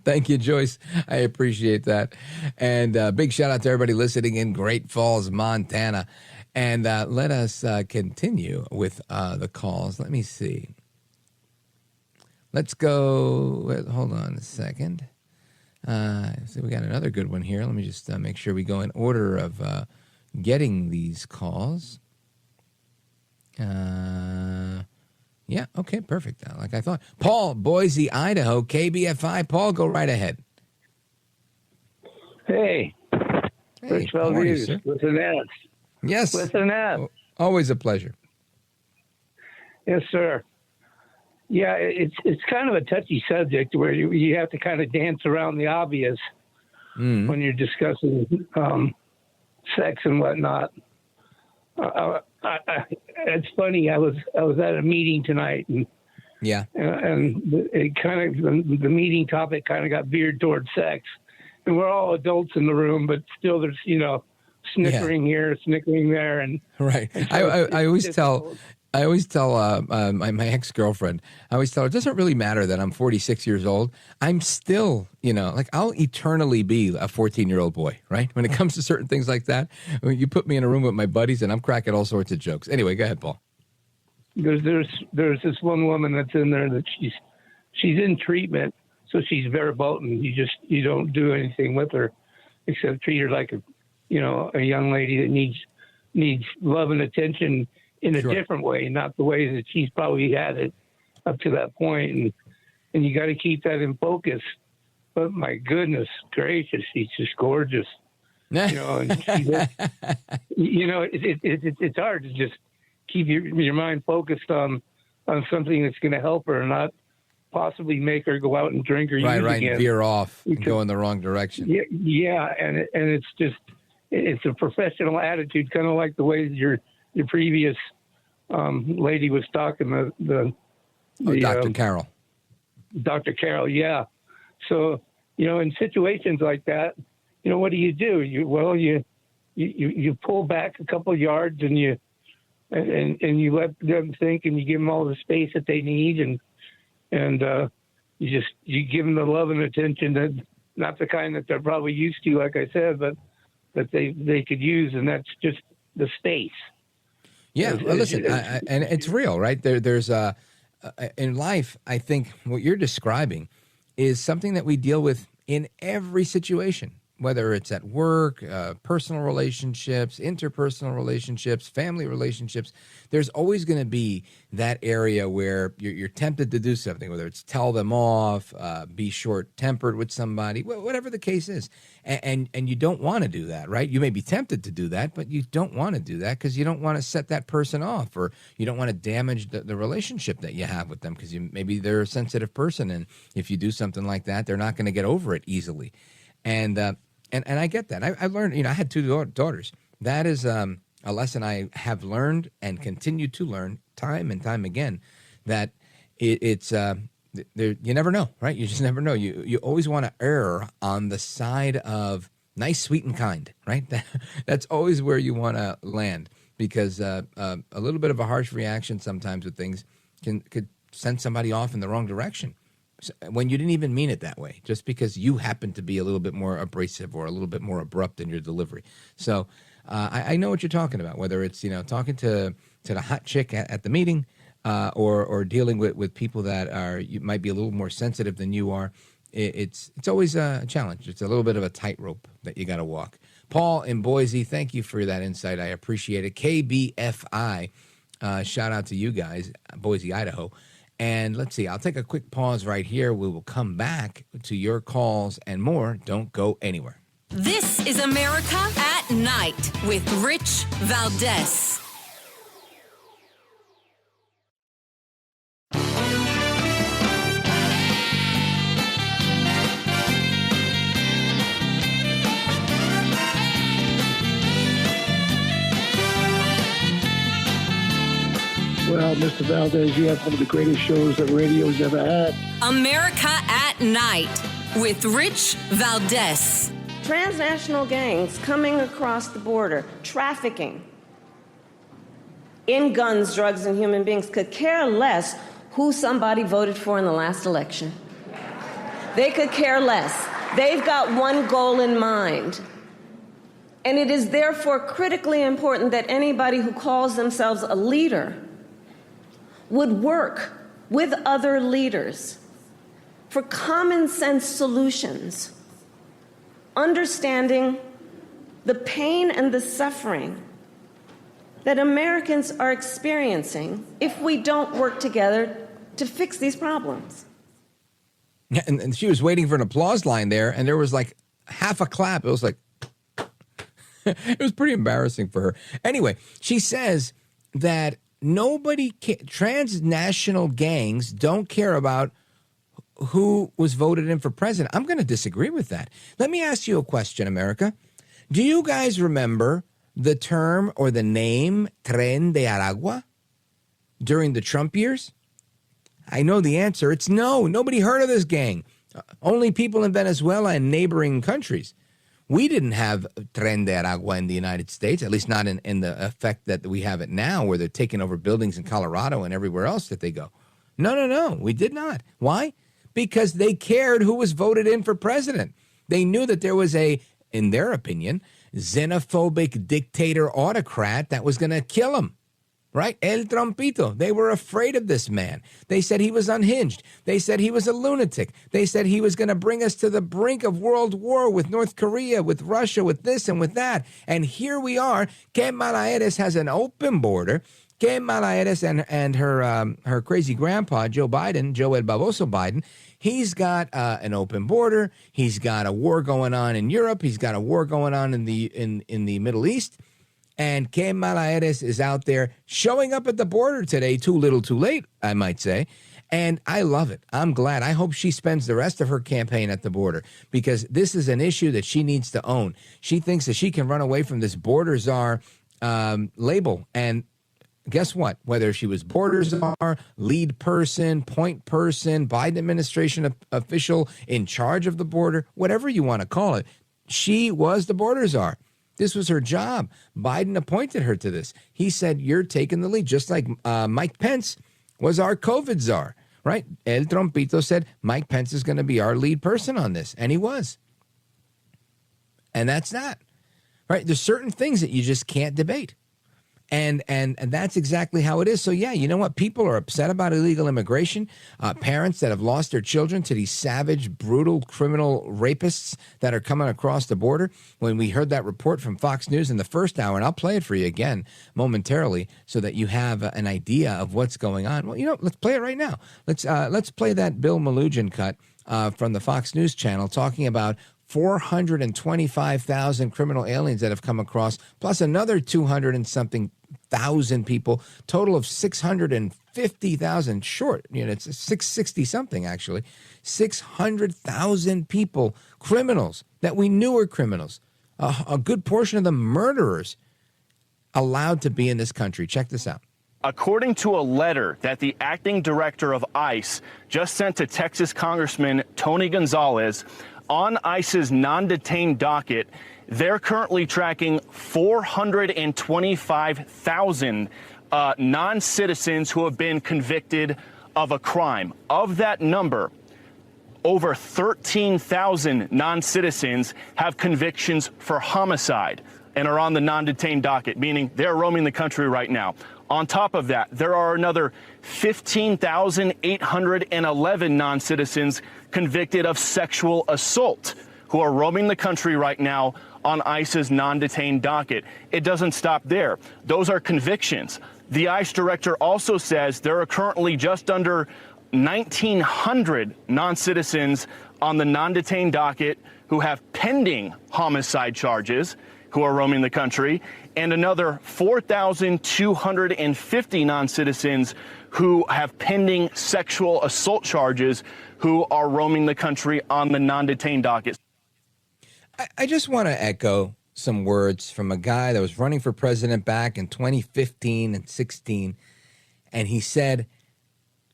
Thank you, Joyce. I appreciate that. And big shout out to everybody listening in Great Falls, Montana. And let us continue with the calls. Let me see. Let's go. Hold on a second. So we got another good one here. Let me just make sure we go in order of getting these calls. Yeah, okay, perfect. Like I thought. Paul, Boise, Idaho, KBFI. Paul, go right ahead. Hey, Rich Valdez with an S. Yes. With an S. Always a pleasure. Yes, sir. Yeah, it's kind of a touchy subject where you have to kind of dance around the obvious when you're discussing sex and whatnot. It's funny. I was at a meeting tonight, and it kind of the meeting topic kind of got veered towards sex, and we're all adults in the room, but still there's snickering here, snickering there, and right. And so I always tell my ex-girlfriend, I always tell her, it doesn't really matter that I'm 46 years old. I'm still, I'll eternally be a 14-year-old boy, right? When it comes to certain things like that, you put me in a room with my buddies and I'm cracking all sorts of jokes. Anyway, go ahead, Paul. There's this one woman that's in there that she's in treatment, so she's verboten. You don't do anything with her except treat her like a young lady that needs love and attention in a different way, not the way that she's probably had it up to that point. And you got to keep that in focus. But my goodness gracious, she's just gorgeous. And it's hard to just keep your mind focused on something that's going to help her and not possibly make her go out and drink or use again. And veer off and go in the wrong direction. Yeah, and it's a professional attitude, kind of like the way your previous lady was talking, Dr. Carole. Dr. Carole, yeah. So, in situations like that, what do? You pull back a couple of yards and you let them think, and you give them all the space that they need, and you give them the love and attention that not the kind that they're probably used to, like I said, but that they could use, and that's just the space. Yeah, well, listen, and it's real, right? There's in life, I think what you're describing is something that we deal with in every situation, whether it's at work, personal relationships, interpersonal relationships, family relationships. There's always going to be that area where you're tempted to do something, whether it's tell them off, be short-tempered with somebody, whatever the case is. And you don't want to do that, right? You may be tempted to do that, but you don't want to do that because you don't want to set that person off, or you don't want to damage the relationship that you have with them because maybe they're a sensitive person, and if you do something like that, they're not going to get over it easily. And I get that. I learned, I had 2 daughters. That is a lesson I have learned and continue to learn time and time again, that it's you never know, right? You just never know. You always want to err on the side of nice, sweet, and kind, right? That's always where you want to land, because a little bit of a harsh reaction sometimes with things could send somebody off in the wrong direction. when you didn't even mean it that way, just because you happen to be a little bit more abrasive or a little bit more abrupt in your delivery. So I know what you're talking about, whether it's, talking to the hot chick at the meeting or dealing with people that you might be a little more sensitive than you are. It's always a challenge. It's a little bit of a tightrope that you got to walk. Paul in Boise, thank you for that insight. I appreciate it. KBFI, shout out to you guys, Boise, Idaho. And let's see, I'll take a quick pause right here. We will come back to your calls and more. Don't go anywhere. This is America at Night with Rich Valdez. Well, Mr. Valdez, you have one of the greatest shows that radio's ever had. America at Night with Rich Valdez. Transnational gangs coming across the border, trafficking in guns, drugs, and human beings could care less who somebody voted for in the last election. They could care less. They've got one goal in mind. And it is therefore critically important that anybody who calls themselves a leader would work with other leaders for common sense solutions, understanding the pain and the suffering that Americans are experiencing if we don't work together to fix these problems. Yeah, and she was waiting for an applause line there, and there was like half a clap. It was like, it was pretty embarrassing for her. Anyway, she says that transnational gangs don't care about who was voted in for president. I'm going to disagree with that. Let me ask you a question, America. Do you guys remember the term or the name Tren de Aragua during the Trump years? I know the answer. It's no. Nobody heard of this gang. Only people in Venezuela and neighboring countries. We didn't have Tren de Aragua in the United States, at least not in the effect that we have it now, where they're taking over buildings in Colorado and everywhere else that they go. No, we did not. Why? Because they cared who was voted in for president. They knew that there was in their opinion, xenophobic dictator autocrat that was going to kill them. Right? El Trompito. They were afraid of this man. They said he was unhinged. They said he was a lunatic. They said he was going to bring us to the brink of world war with North Korea, with Russia, with this and with that. And here we are. Kamala Harris has an open border. Kamala Harris and her crazy grandpa, Joe El Baboso Biden, he's got an open border. He's got a war going on in Europe. He's got a war going on in the Middle East. And Kamala Harris is out there showing up at the border today, too little, too late, I might say. And I love it. I'm glad. I hope she spends the rest of her campaign at the border because this is an issue that she needs to own. She thinks that she can run away from this border czar label. And guess what? Whether she was border czar, lead person, point person, Biden administration official in charge of the border, whatever you want to call it, she was the border czar. This was her job. Biden appointed her to this. He said, you're taking the lead, just like Mike Pence was our COVID czar, right? El Trompito said, Mike Pence is going to be our lead person on this. And he was. And that's that, right? There's certain things that you just can't debate. And that's exactly how it is. So, yeah, you know what? People are upset about illegal immigration. Parents that have lost their children to these savage, brutal, criminal rapists that are coming across the border. When we heard that report from Fox News in the first hour, and I'll play it for you again momentarily so that you have an idea of what's going on. Well, let's play it right now. Let's play that Bill Melugin cut from the Fox News channel talking about 425,000 criminal aliens that have come across, plus another 200 and something thousand people, total of 650,000 short. It's 660 something, actually. 600,000 people, criminals that we knew were criminals. A good portion of them murderers allowed to be in this country. Check this out. According to a letter that the acting director of ICE just sent to Texas Congressman Tony Gonzalez, on ICE's non-detained docket, they're currently tracking 425,000 non-citizens who have been convicted of a crime. Of that number, over 13,000 non-citizens have convictions for homicide and are on the non-detained docket, meaning they're roaming the country right now. On top of that, there are another 15,811 non-citizens convicted of sexual assault who are roaming the country right now on ICE's non-detained docket. It doesn't stop there. Those are convictions. The ICE director also says there are currently just under 1,900 non-citizens on the non-detained docket who have pending homicide charges who are roaming the country, and another 4,250 non-citizens who have pending sexual assault charges who are roaming the country on the non-detained docket. I just want to echo some words from a guy that was running for president back in 2015 and 16, and he said,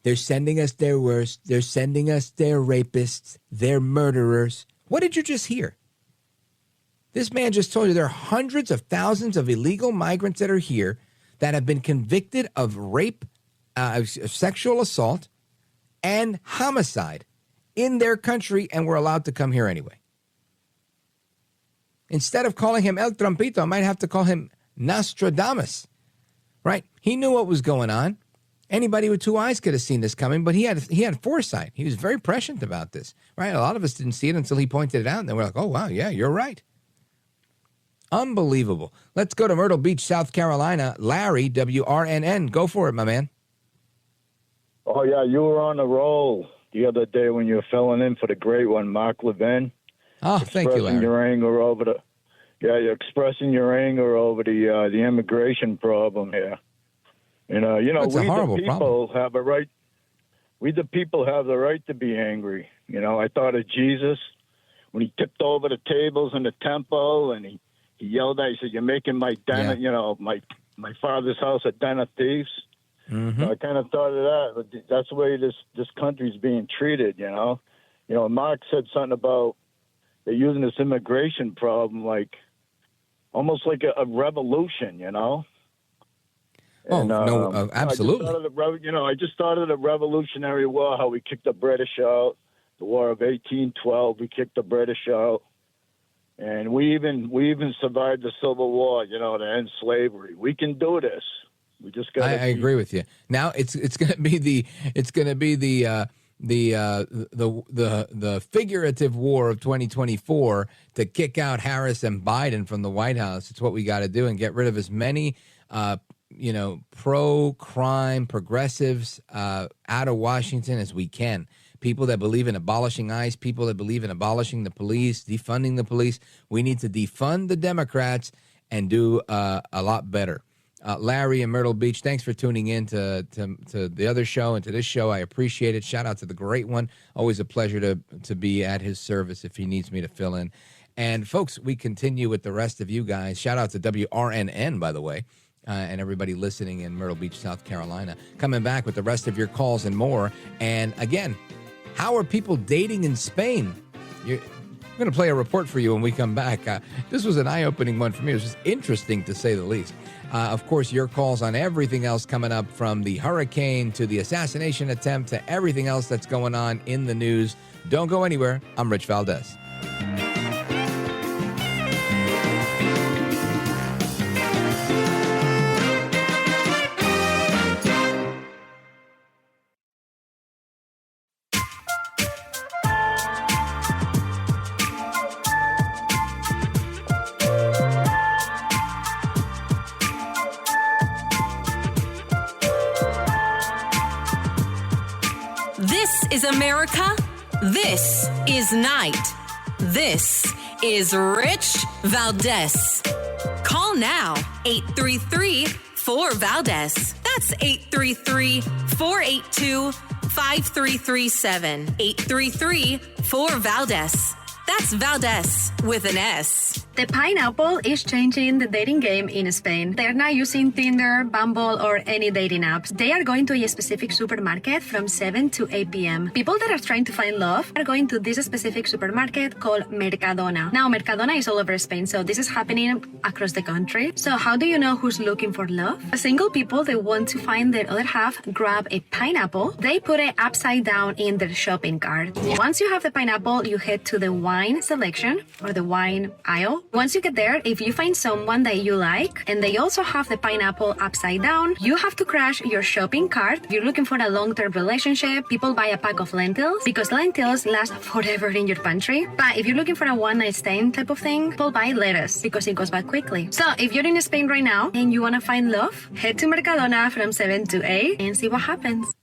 they're sending us their worst, they're sending us their rapists, their murderers. What did you just hear? This man just told you there are hundreds of thousands of illegal migrants that are here that have been convicted of rape, sexual assault, and homicide in their country, and were allowed to come here anyway. Instead of calling him El Trampito, I might have to call him Nostradamus, right? He knew what was going on. Anybody with two eyes could have seen this coming, but he had foresight. He was very prescient about this, right? A lot of us didn't see it until he pointed it out, and then we're like, oh, wow, yeah, you're right. Unbelievable. Let's go to Myrtle Beach, South Carolina. Larry, WRNN. Go for it, my man. Oh, yeah, you were on a roll the other day when you were filling in for the great one, Mark Levin. Oh, thank you, Larry. You're expressing your anger over the immigration problem here. You know, it's a horrible problem. We the people have the right to be angry. You know, I thought of Jesus when he tipped over the tables in the temple, and he yelled at, he said, "You're making my den, my father's house a den of thieves." Mm-hmm. So I kind of thought of that. But that's the way this country's being treated. You know, Mark said something about they're using this immigration problem almost like a revolution. You know. And, absolutely. I just thought of the Revolutionary War, how we kicked the British out. The War of 1812, we kicked the British out. And we even survived the Civil War, to end slavery. We can do this. We just got. I agree with you. Now it's going to be the figurative war of 2024 to kick out Harris and Biden from the White House. It's what we got to do and get rid of as many pro-crime progressives out of Washington as we can. People that believe in abolishing ICE, people that believe in abolishing the police, defunding the police. We need to defund the Democrats and do a lot better. Larry in Myrtle Beach, thanks for tuning in to the other show and to this show. I appreciate it. Shout out to the great one. Always a pleasure to be at his service if he needs me to fill in. And folks, we continue with the rest of you guys. Shout out to WRNN, by the way. And everybody listening in Myrtle Beach, South Carolina. Coming back with the rest of your calls and more. And again, how are people dating in Spain? I'm going to play a report for you when we come back. This was an eye-opening one for me. It was just interesting, to say the least. Of course, your calls on everything else coming up, from the hurricane to the assassination attempt to everything else that's going on in the news. Don't go anywhere. I'm Rich Valdez. This is America. This is Night. This is Rich Valdez. Call now, 833-4-VALDEZ. That's 833-482-5337. 833-4-VALDEZ. That's Valdez with an S. The pineapple is changing the dating game in Spain. They're not using Tinder, Bumble, or any dating apps. They are going to a specific supermarket from 7 to 8 p.m. People that are trying to find love are going to this specific supermarket called Mercadona. Now, Mercadona is all over Spain, so this is happening across the country. So how do you know who's looking for love? Single people that want to find their other half grab a pineapple. They put it upside down in their shopping cart. Once you have the pineapple, you head to the wine selection or the wine aisle. Once you get there, if you find someone that you like and they also have the pineapple upside down, you have to crash your shopping cart. If you're looking for a long-term relationship, people buy a pack of lentils because lentils last forever in your pantry. But if you're looking for a one-night stand type of thing, people buy lettuce because it goes bad quickly. So if you're in Spain right now and you want to find love, head to Mercadona from 7 to 8 and see what happens.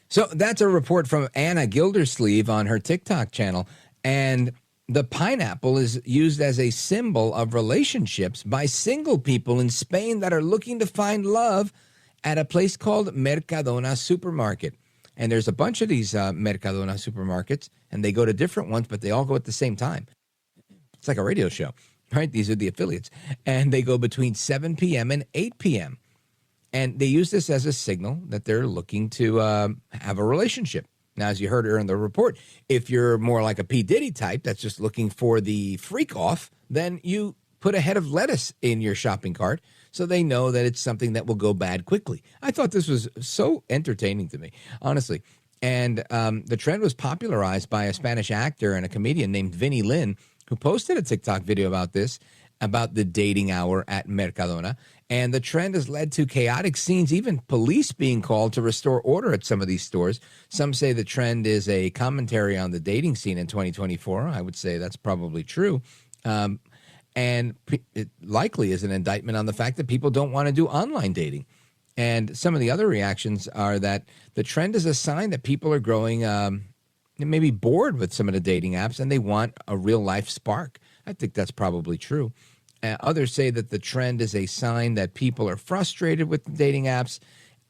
So that's a report from Anna Gildersleeve on her TikTok channel. And the pineapple is used as a symbol of relationships by single people in Spain that are looking to find love at a place called Mercadona Supermarket. And there's a bunch of these Mercadona supermarkets, and they go to different ones, but they all go at the same time. It's like a radio show, right? These are the affiliates. And they go between 7 p.m. and 8 p.m. And they use this as a signal that they're looking to have a relationship. Now, as you heard her in the report, if you're more like a P. Diddy type that's just looking for the freak off, then you put a head of lettuce in your shopping cart so they know that it's something that will go bad quickly. I thought this was so entertaining to me, honestly. And the trend was popularized by a Spanish actor and a comedian named Vinny Lin, who posted a TikTok video about this, about the dating hour at Mercadona. And the trend has led to chaotic scenes, even police being called to restore order at some of these stores. Some say the trend is a commentary on the dating scene in 2024. I would say that's probably true. And it likely is an indictment on the fact that people don't want to do online dating. And some of the other reactions are that the trend is a sign that people are growing maybe bored with some of the dating apps and they want a real life spark. I think that's probably true. Others say that the trend is a sign that people are frustrated with the dating apps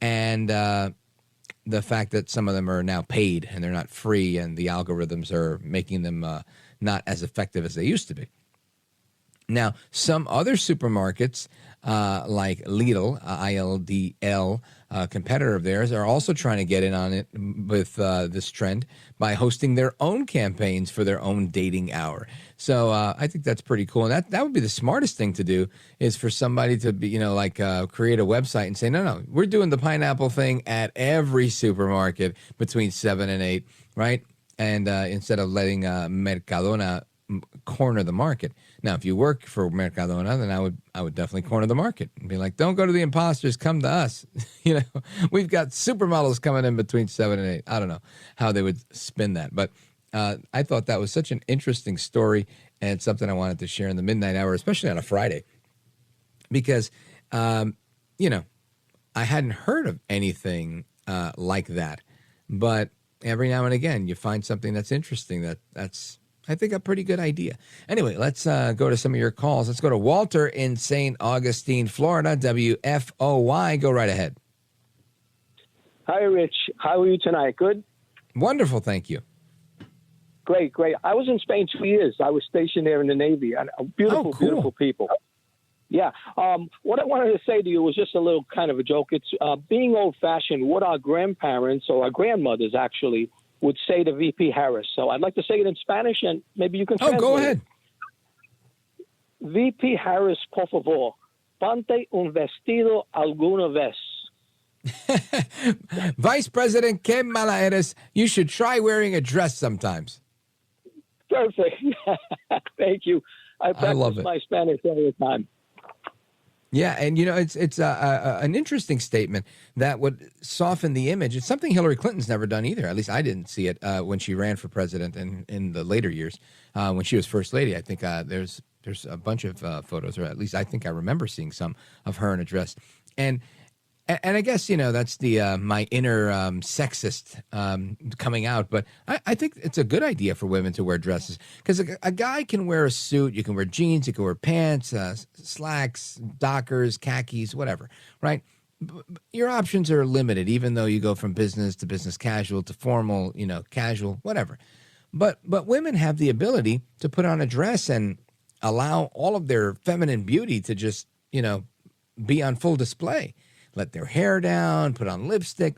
and the fact that some of them are now paid and they're not free and the algorithms are making them not as effective as they used to be. Now, some other supermarkets like Lidl, ILDL, competitor of theirs, are also trying to get in on it with this trend by hosting their own campaigns for their own dating hour. So I think that's pretty cool. And that would be the smartest thing to do is for somebody to be, create a website and say, no, we're doing the pineapple thing at every supermarket between 7 and 8, right? And instead of letting Mercadona corner the market. Now, if you work for Mercadona, then I would definitely corner the market and be like, don't go to the imposters, come to us. We've got supermodels coming in between 7 and 8. I don't know how they would spin that, but I thought that was such an interesting story and something I wanted to share in the midnight hour, especially on a Friday, because I hadn't heard of anything like that, but every now and again you find something that's interesting that's I think a pretty good idea. Anyway, let's go to some of your calls. Let's go to Walter in St. Augustine, Florida, WFOY. Go right ahead. Hi, Rich. How are you tonight? Good? Wonderful, thank you. Great. I was in Spain 2 years. I was stationed there in the Navy. And beautiful, beautiful people. Yeah. What I wanted to say to you was just a little kind of a joke. It's being old-fashioned, what our grandparents or our grandmothers actually would say to VP Harris. So I'd like to say it in Spanish, and maybe you can translate. Go ahead. VP Harris, por favor, ponte un vestido alguna vez. Vice President Kamala Harris, you should try wearing a dress sometimes. Perfect. Thank you. I love practice it. my Spanish all the time. Yeah, and it's an interesting statement that would soften the image. It's something Hillary Clinton's never done either. At least I didn't see it when she ran for president in the later years. When she was first lady, I think there's a bunch of photos, or at least I think I remember seeing some of her in a dress. And I guess, that's the my inner sexist coming out. But I think it's a good idea for women to wear dresses because a guy can wear a suit. You can wear jeans. You can wear pants, slacks, Dockers, khakis, whatever, right? Your options are limited, even though you go from business to business casual to formal, casual, whatever. But women have the ability to put on a dress and allow all of their feminine beauty to just, be on full display. Let their hair down, put on lipstick.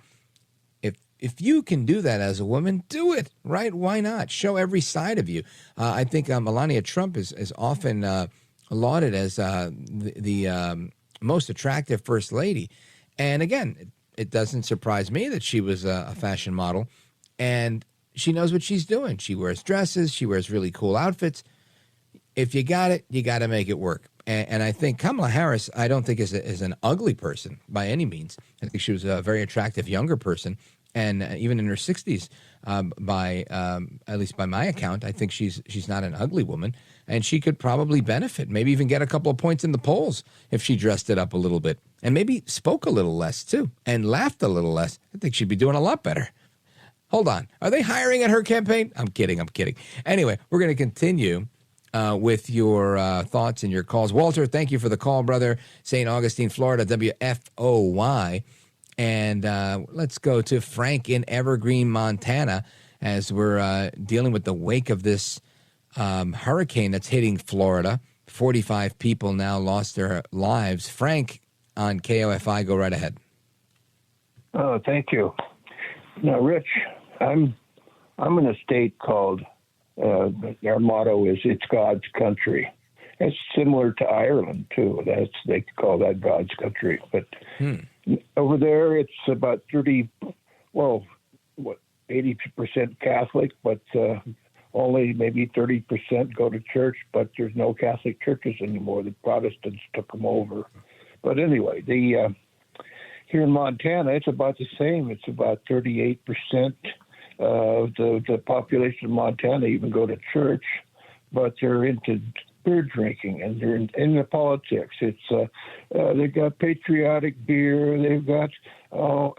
If you can do that as a woman, do it, right? Why not? Show every side of you. I think Melania Trump is often lauded as the most attractive first lady. And again, it doesn't surprise me that she was a fashion model. And she knows what she's doing. She wears dresses. She wears really cool outfits. If you got it, you got to make it work. And I think Kamala Harris, I don't think is an ugly person by any means. I think she was a very attractive younger person. And even in her 60s, at least by my account, I think she's not an ugly woman. And she could probably benefit, maybe even get a couple of points in the polls if she dressed it up a little bit. And maybe spoke a little less, too, and laughed a little less. I think she'd be doing a lot better. Hold on. Are they hiring at her campaign? I'm kidding. Anyway, we're going to continue with your thoughts and your calls. Walter, thank you for the call, brother. St. Augustine, Florida, WFOY. And let's go to Frank in Evergreen, Montana, as we're dealing with the wake of this hurricane that's hitting Florida. 45 people now lost their lives. Frank on KOFI, go right ahead. Oh, thank you. Now, Rich, I'm in a state called, our motto is "It's God's country." It's similar to Ireland, too. They call that God's country. But over there, it's about 80% Catholic, but only maybe 30% go to church, but there's no Catholic churches anymore. The Protestants took them over. But anyway, here in Montana, it's about the same. It's about 38% of the population of Montana even go to church, but they're into beer drinking and they're into politics. It's they've got patriotic beer. They've got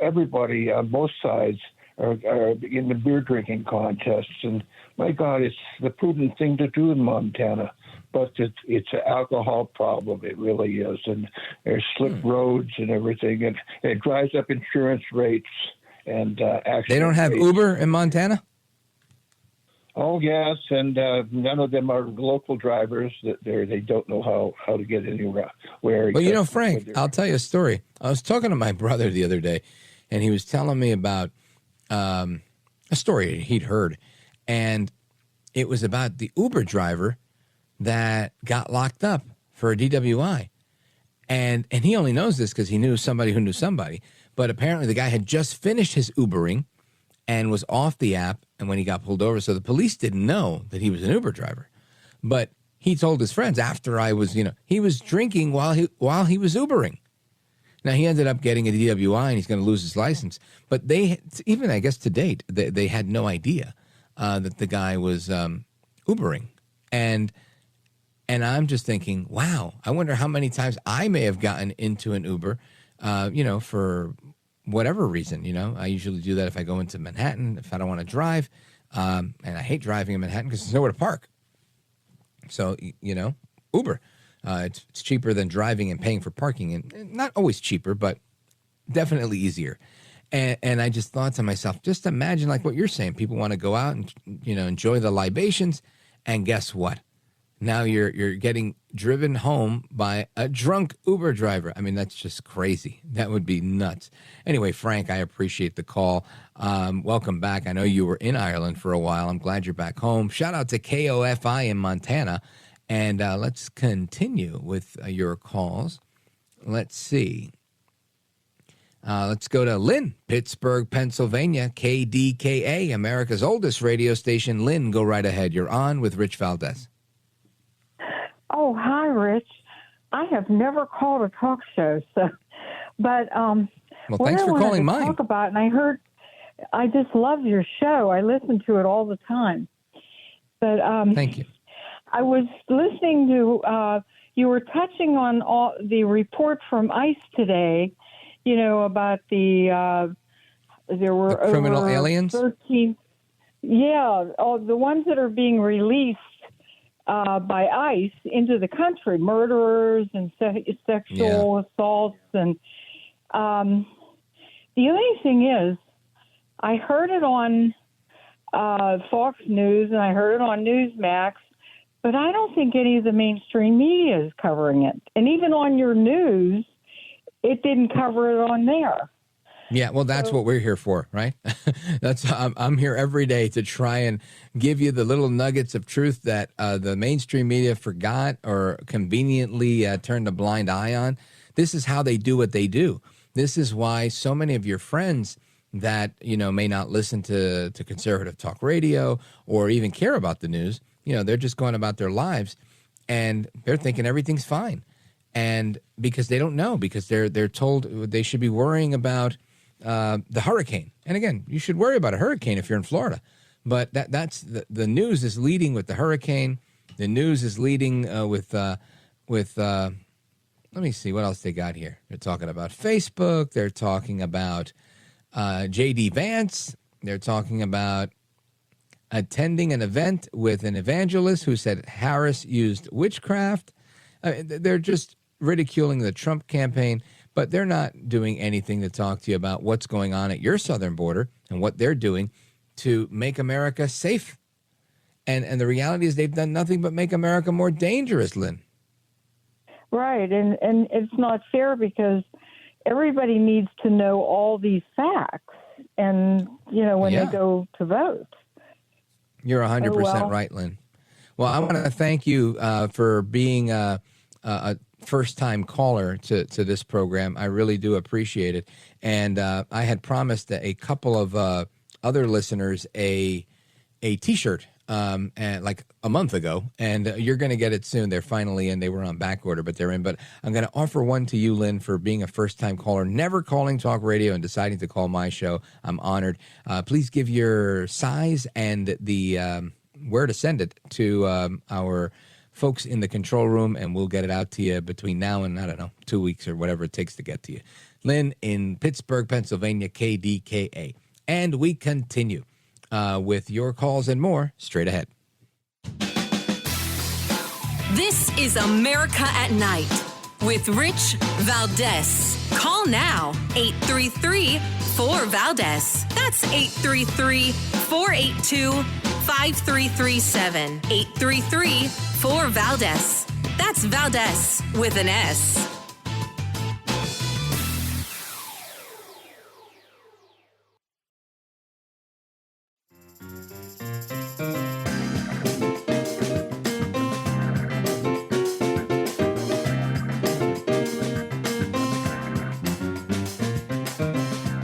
everybody on both sides are in the beer drinking contests. And my God, it's the prudent thing to do in Montana. But it's an alcohol problem. It really is. And there's slip roads and everything. And it drives up insurance rates. And they don't have rates. Uber in Montana? Oh, yes. And none of them are local drivers. They don't know how to get anywhere. Well, Frank, I'll tell you a story. I was talking to my brother the other day, and he was telling me about a story he'd heard. And it was about the Uber driver that got locked up for a DWI. And he only knows this because he knew somebody who knew somebody. But apparently the guy had just finished his Ubering and was off the app, and when he got pulled over, so the police didn't know that he was an Uber driver. But he told his friends after he was drinking while he was Ubering. Now, he ended up getting a DWI, and he's going to lose his license. But even I guess to date, they had no idea that the guy was Ubering. And I'm just thinking, wow, I wonder how many times I may have gotten into an Uber, for whatever reason. I usually do that if I go into Manhattan, if I don't want to drive. And I hate driving in Manhattan because there's nowhere to park. So, Uber. It's cheaper than driving and paying for parking. And not always cheaper, but definitely easier. And I just thought to myself, just imagine like what you're saying. People want to go out and, enjoy the libations. And guess what? Now you're getting driven home by a drunk Uber driver. I mean, that's just crazy. That would be nuts. Anyway, Frank, I appreciate the call. Welcome back. I know you were in Ireland for a while. I'm glad you're back home. Shout out to KOFI in Montana. And let's continue with your calls. Let's see. Let's go to Lynn, Pittsburgh, Pennsylvania, KDKA, America's oldest radio station. Lynn, go right ahead. You're on with Rich Valdez. Oh, hi, Rich. I have never called a talk show, but well, thanks for calling mine. Talk about, and I just love your show. I listen to it all the time. But thank you. I was listening to you were touching on all the report from ICE today. About there were the criminal over aliens. 13. Yeah, all the ones that are being released by ICE into the country, murderers and sexual assaults. And the only thing is, I heard it on Fox News, and I heard it on Newsmax, but I don't think any of the mainstream media is covering it. And even on your news, it didn't cover it on there. Yeah, well, that's what we're here for, right? I'm here every day to try and give you the little nuggets of truth that the mainstream media forgot or conveniently turned a blind eye on. This is how they do what they do. This is why so many of your friends that, may not listen to conservative talk radio or even care about the news, they're just going about their lives and they're thinking everything's fine. And because they don't know, because they're told they should be worrying about the hurricane. And again, you should worry about a hurricane if you're in Florida. But that's the news is leading with the hurricane. The news is leading with let me see what else they got here. They're talking about Facebook. They're talking about J.D. Vance. They're talking about attending an event with an evangelist who said Harris used witchcraft. They're just ridiculing the Trump campaign, but they're not doing anything to talk to you about what's going on at your southern border and what they're doing to make America safe. And the reality is they've done nothing but make America more dangerous, Lynn. Right, and it's not fair because everybody needs to know all these facts, and when they go to vote. You're 100% right, Lynn. Well, I want to thank you for being a first-time caller to this program. I really do appreciate it. And I had promised a couple of other listeners a T-shirt and like a month ago, and you're going to get it soon. They're finally in. They were on back order, but they're in. But I'm going to offer one to you, Lynn, for being a first-time caller, never calling talk radio and deciding to call my show. I'm honored. Please give your size and the where to send it to our folks in the control room, and we'll get it out to you between now and, 2 weeks or whatever it takes to get to you. Lynn in Pittsburgh, Pennsylvania, KDKA. And we continue with your calls and more straight ahead. This is America at Night with Rich Valdez. Call now, 833-4-VALDEZ. That's 833-482-5337. 833-4-VALDEZ. That's Valdez with an S.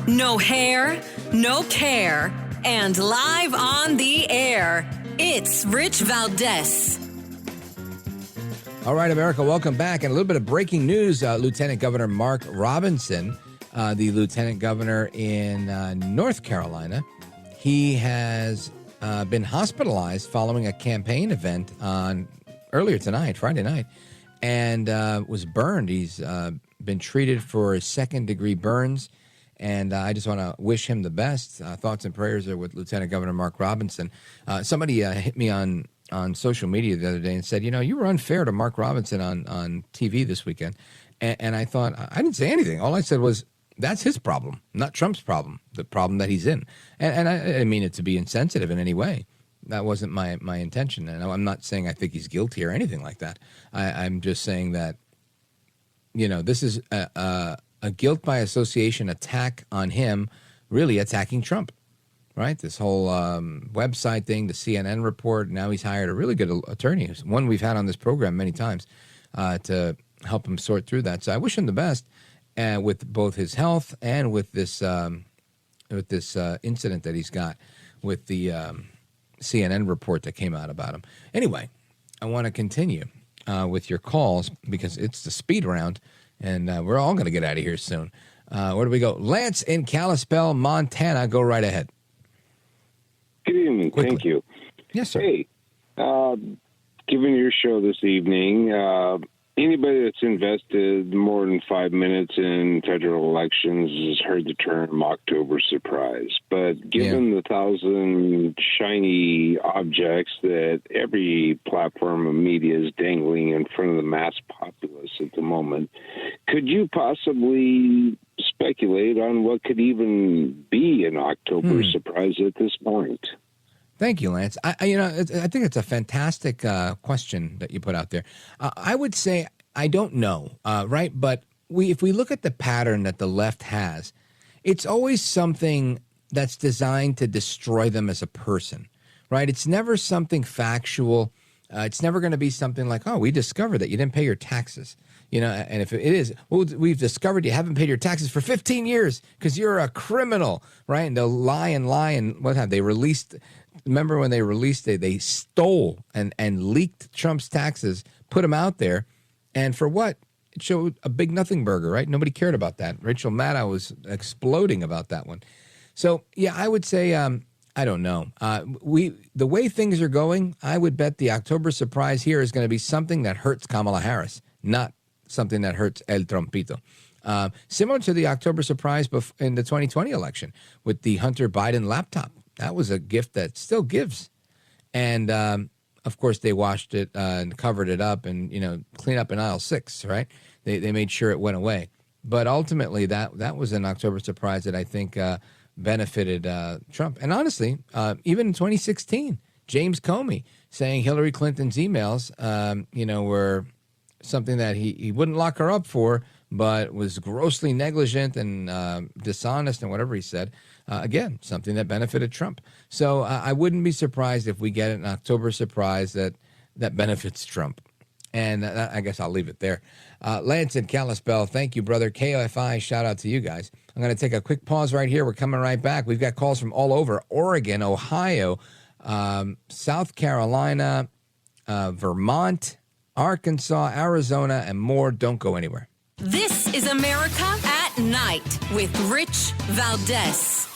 No hair, no care, and live on the air, it's Rich Valdez. All right, America, welcome back. And a little bit of breaking news. Lieutenant Governor Mark Robinson, the lieutenant governor in North Carolina, he has been hospitalized following a campaign event earlier tonight, Friday night, and was burned. He's been treated for second-degree burns. And I just want to wish him the best. Thoughts and prayers are with Lieutenant Governor Mark Robinson. Somebody hit me on social media the other day and said, you were unfair to Mark Robinson on TV this weekend. And I thought, I didn't say anything. All I said was, that's his problem, not Trump's problem, the problem that he's in. And I didn't mean it to be insensitive in any way. That wasn't my intention. And I'm not saying I think he's guilty or anything like that. I'm just saying that, this is a guilt by association attack on him, really attacking Trump, right? This whole website thing, the CNN report. Now he's hired a really good attorney, one we've had on this program many times, to help him sort through that. So I wish him the best with both his health and with this incident that he's got with the CNN report that came out about him. Anyway, I want to continue with your calls because it's the speed round. And we're all going to get out of here soon. Where do we go? Lance in Kalispell, Montana. Go right ahead. Good evening. Quickly. Thank you. Yes, sir. Hey, given your show this evening, anybody that's invested more than 5 minutes in federal elections has heard the term October surprise. But given the 1,000 shiny objects that every platform of media is dangling in front of the mass populace at the moment, could you possibly speculate on what could even be an October surprise at this point? Thank you, Lance. I think it's a fantastic question that you put out there. I would say I don't know, right? But if we look at the pattern that the left has, it's always something that's designed to destroy them as a person, right? It's never something factual. It's never going to be something like, oh, we discovered that you didn't pay your taxes. And if it is, well, we've discovered you haven't paid your taxes for 15 years because you're a criminal, right? And they'll lie and what have they released? Remember when they released it, they stole and leaked Trump's taxes, put them out there. And for what? It showed a big nothing burger, right? Nobody cared about that. Rachel Maddow was exploding about that one. So, yeah, I would say, I don't know. The way things are going, I would bet the October surprise here is going to be something that hurts Kamala Harris, not something that hurts El Trompito. Similar to the October surprise in the 2020 election with the Hunter Biden laptop. That was a gift that still gives. And, of course, they washed it and covered it up and, clean up in aisle 6, right? They made sure it went away. But ultimately, that was an October surprise that I think benefited Trump. And honestly, even in 2016, James Comey saying Hillary Clinton's emails, were something that he wouldn't lock her up for, but was grossly negligent and dishonest and whatever he said. Again, something that benefited Trump. So I wouldn't be surprised if we get an October surprise that benefits Trump. And I guess I'll leave it there. Lance and Kalispell, thank you, brother. KFI, shout out to you guys. I'm going to take a quick pause right here. We're coming right back. We've got calls from all over Oregon, Ohio, South Carolina, Vermont, Arkansas, Arizona, and more. Don't go anywhere. This is America at Night with Rich Valdez.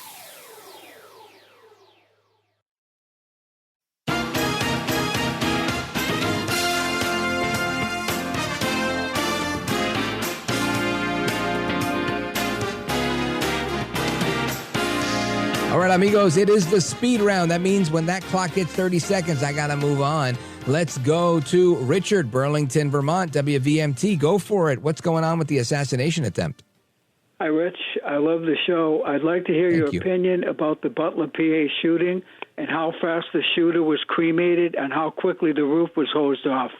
All right, amigos, it is the speed round. That means when that clock hits 30 seconds, I got to move on. Let's go to Richard, Burlington, Vermont, WVMT. Go for it. What's going on with the assassination attempt? Hi, Rich. I love the show. I'd like to hear your opinion about the Butler, PA shooting and how fast the shooter was cremated and how quickly the roof was hosed off.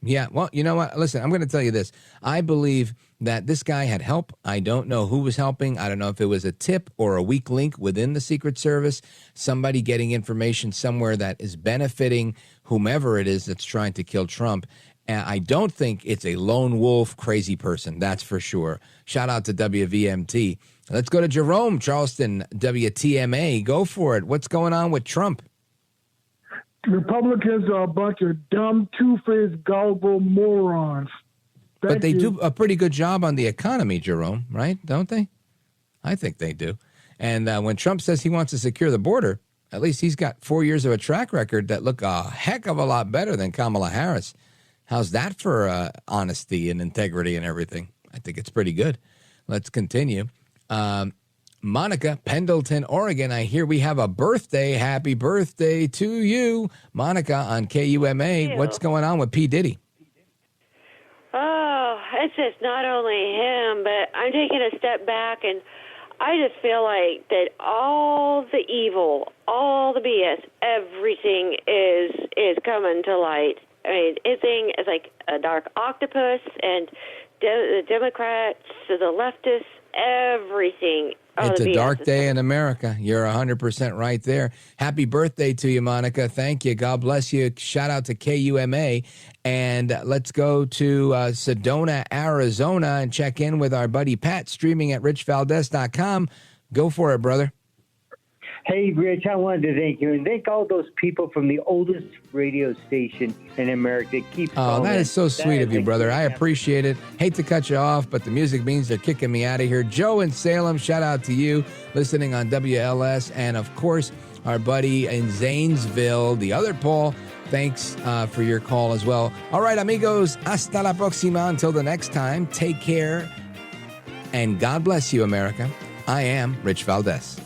Yeah, well, you know what? Listen, I'm going to tell you this. I believe that this guy had help. I don't know who was helping. I don't know if it was a tip or a weak link within the Secret Service, somebody getting information somewhere that is benefiting whomever it is that's trying to kill Trump. And I don't think it's a lone wolf crazy person, that's for sure. Shout out to WVMT. Let's go to Jerome, Charleston, WTMA. Go for it. What's going on with Trump? Republicans are a bunch of dumb, two-faced, gullible morons. But they do a pretty good job on the economy, Jerome, right? Don't they? I think they do. And when Trump says he wants to secure the border, at least he's got 4 years of a track record that look a heck of a lot better than Kamala Harris. How's that for honesty and integrity and everything? I think it's pretty good. Let's continue. Monica, Pendleton, Oregon. I hear we have a birthday. Happy birthday to you, Monica, on KUMA. What's going on with P. Diddy? Oh, it's just not only him, but I'm taking a step back, and I just feel like that all the evil, all the BS, everything is coming to light. I mean, his thing is like a dark octopus, and the Democrats, the leftists, everything. It's a dark day in America. You're 100% right there. Happy birthday to you, Monica. Thank you. God bless you. Shout out to KUMA. And let's go to Sedona, Arizona, and check in with our buddy Pat, streaming at richvaldez.com. Go for it, brother. Hey, Rich, I wanted to thank you and thank all those people from the oldest radio station in America. Oh, that is so sweet of you, brother. I appreciate it. Hate to cut you off, but the music means they're kicking me out of here. Joe in Salem, shout out to you listening on WLS. And, of course, our buddy in Zanesville, the other Paul, thanks for your call as well. All right, amigos, hasta la próxima. Until the next time, take care. And God bless you, America. I am Rich Valdez.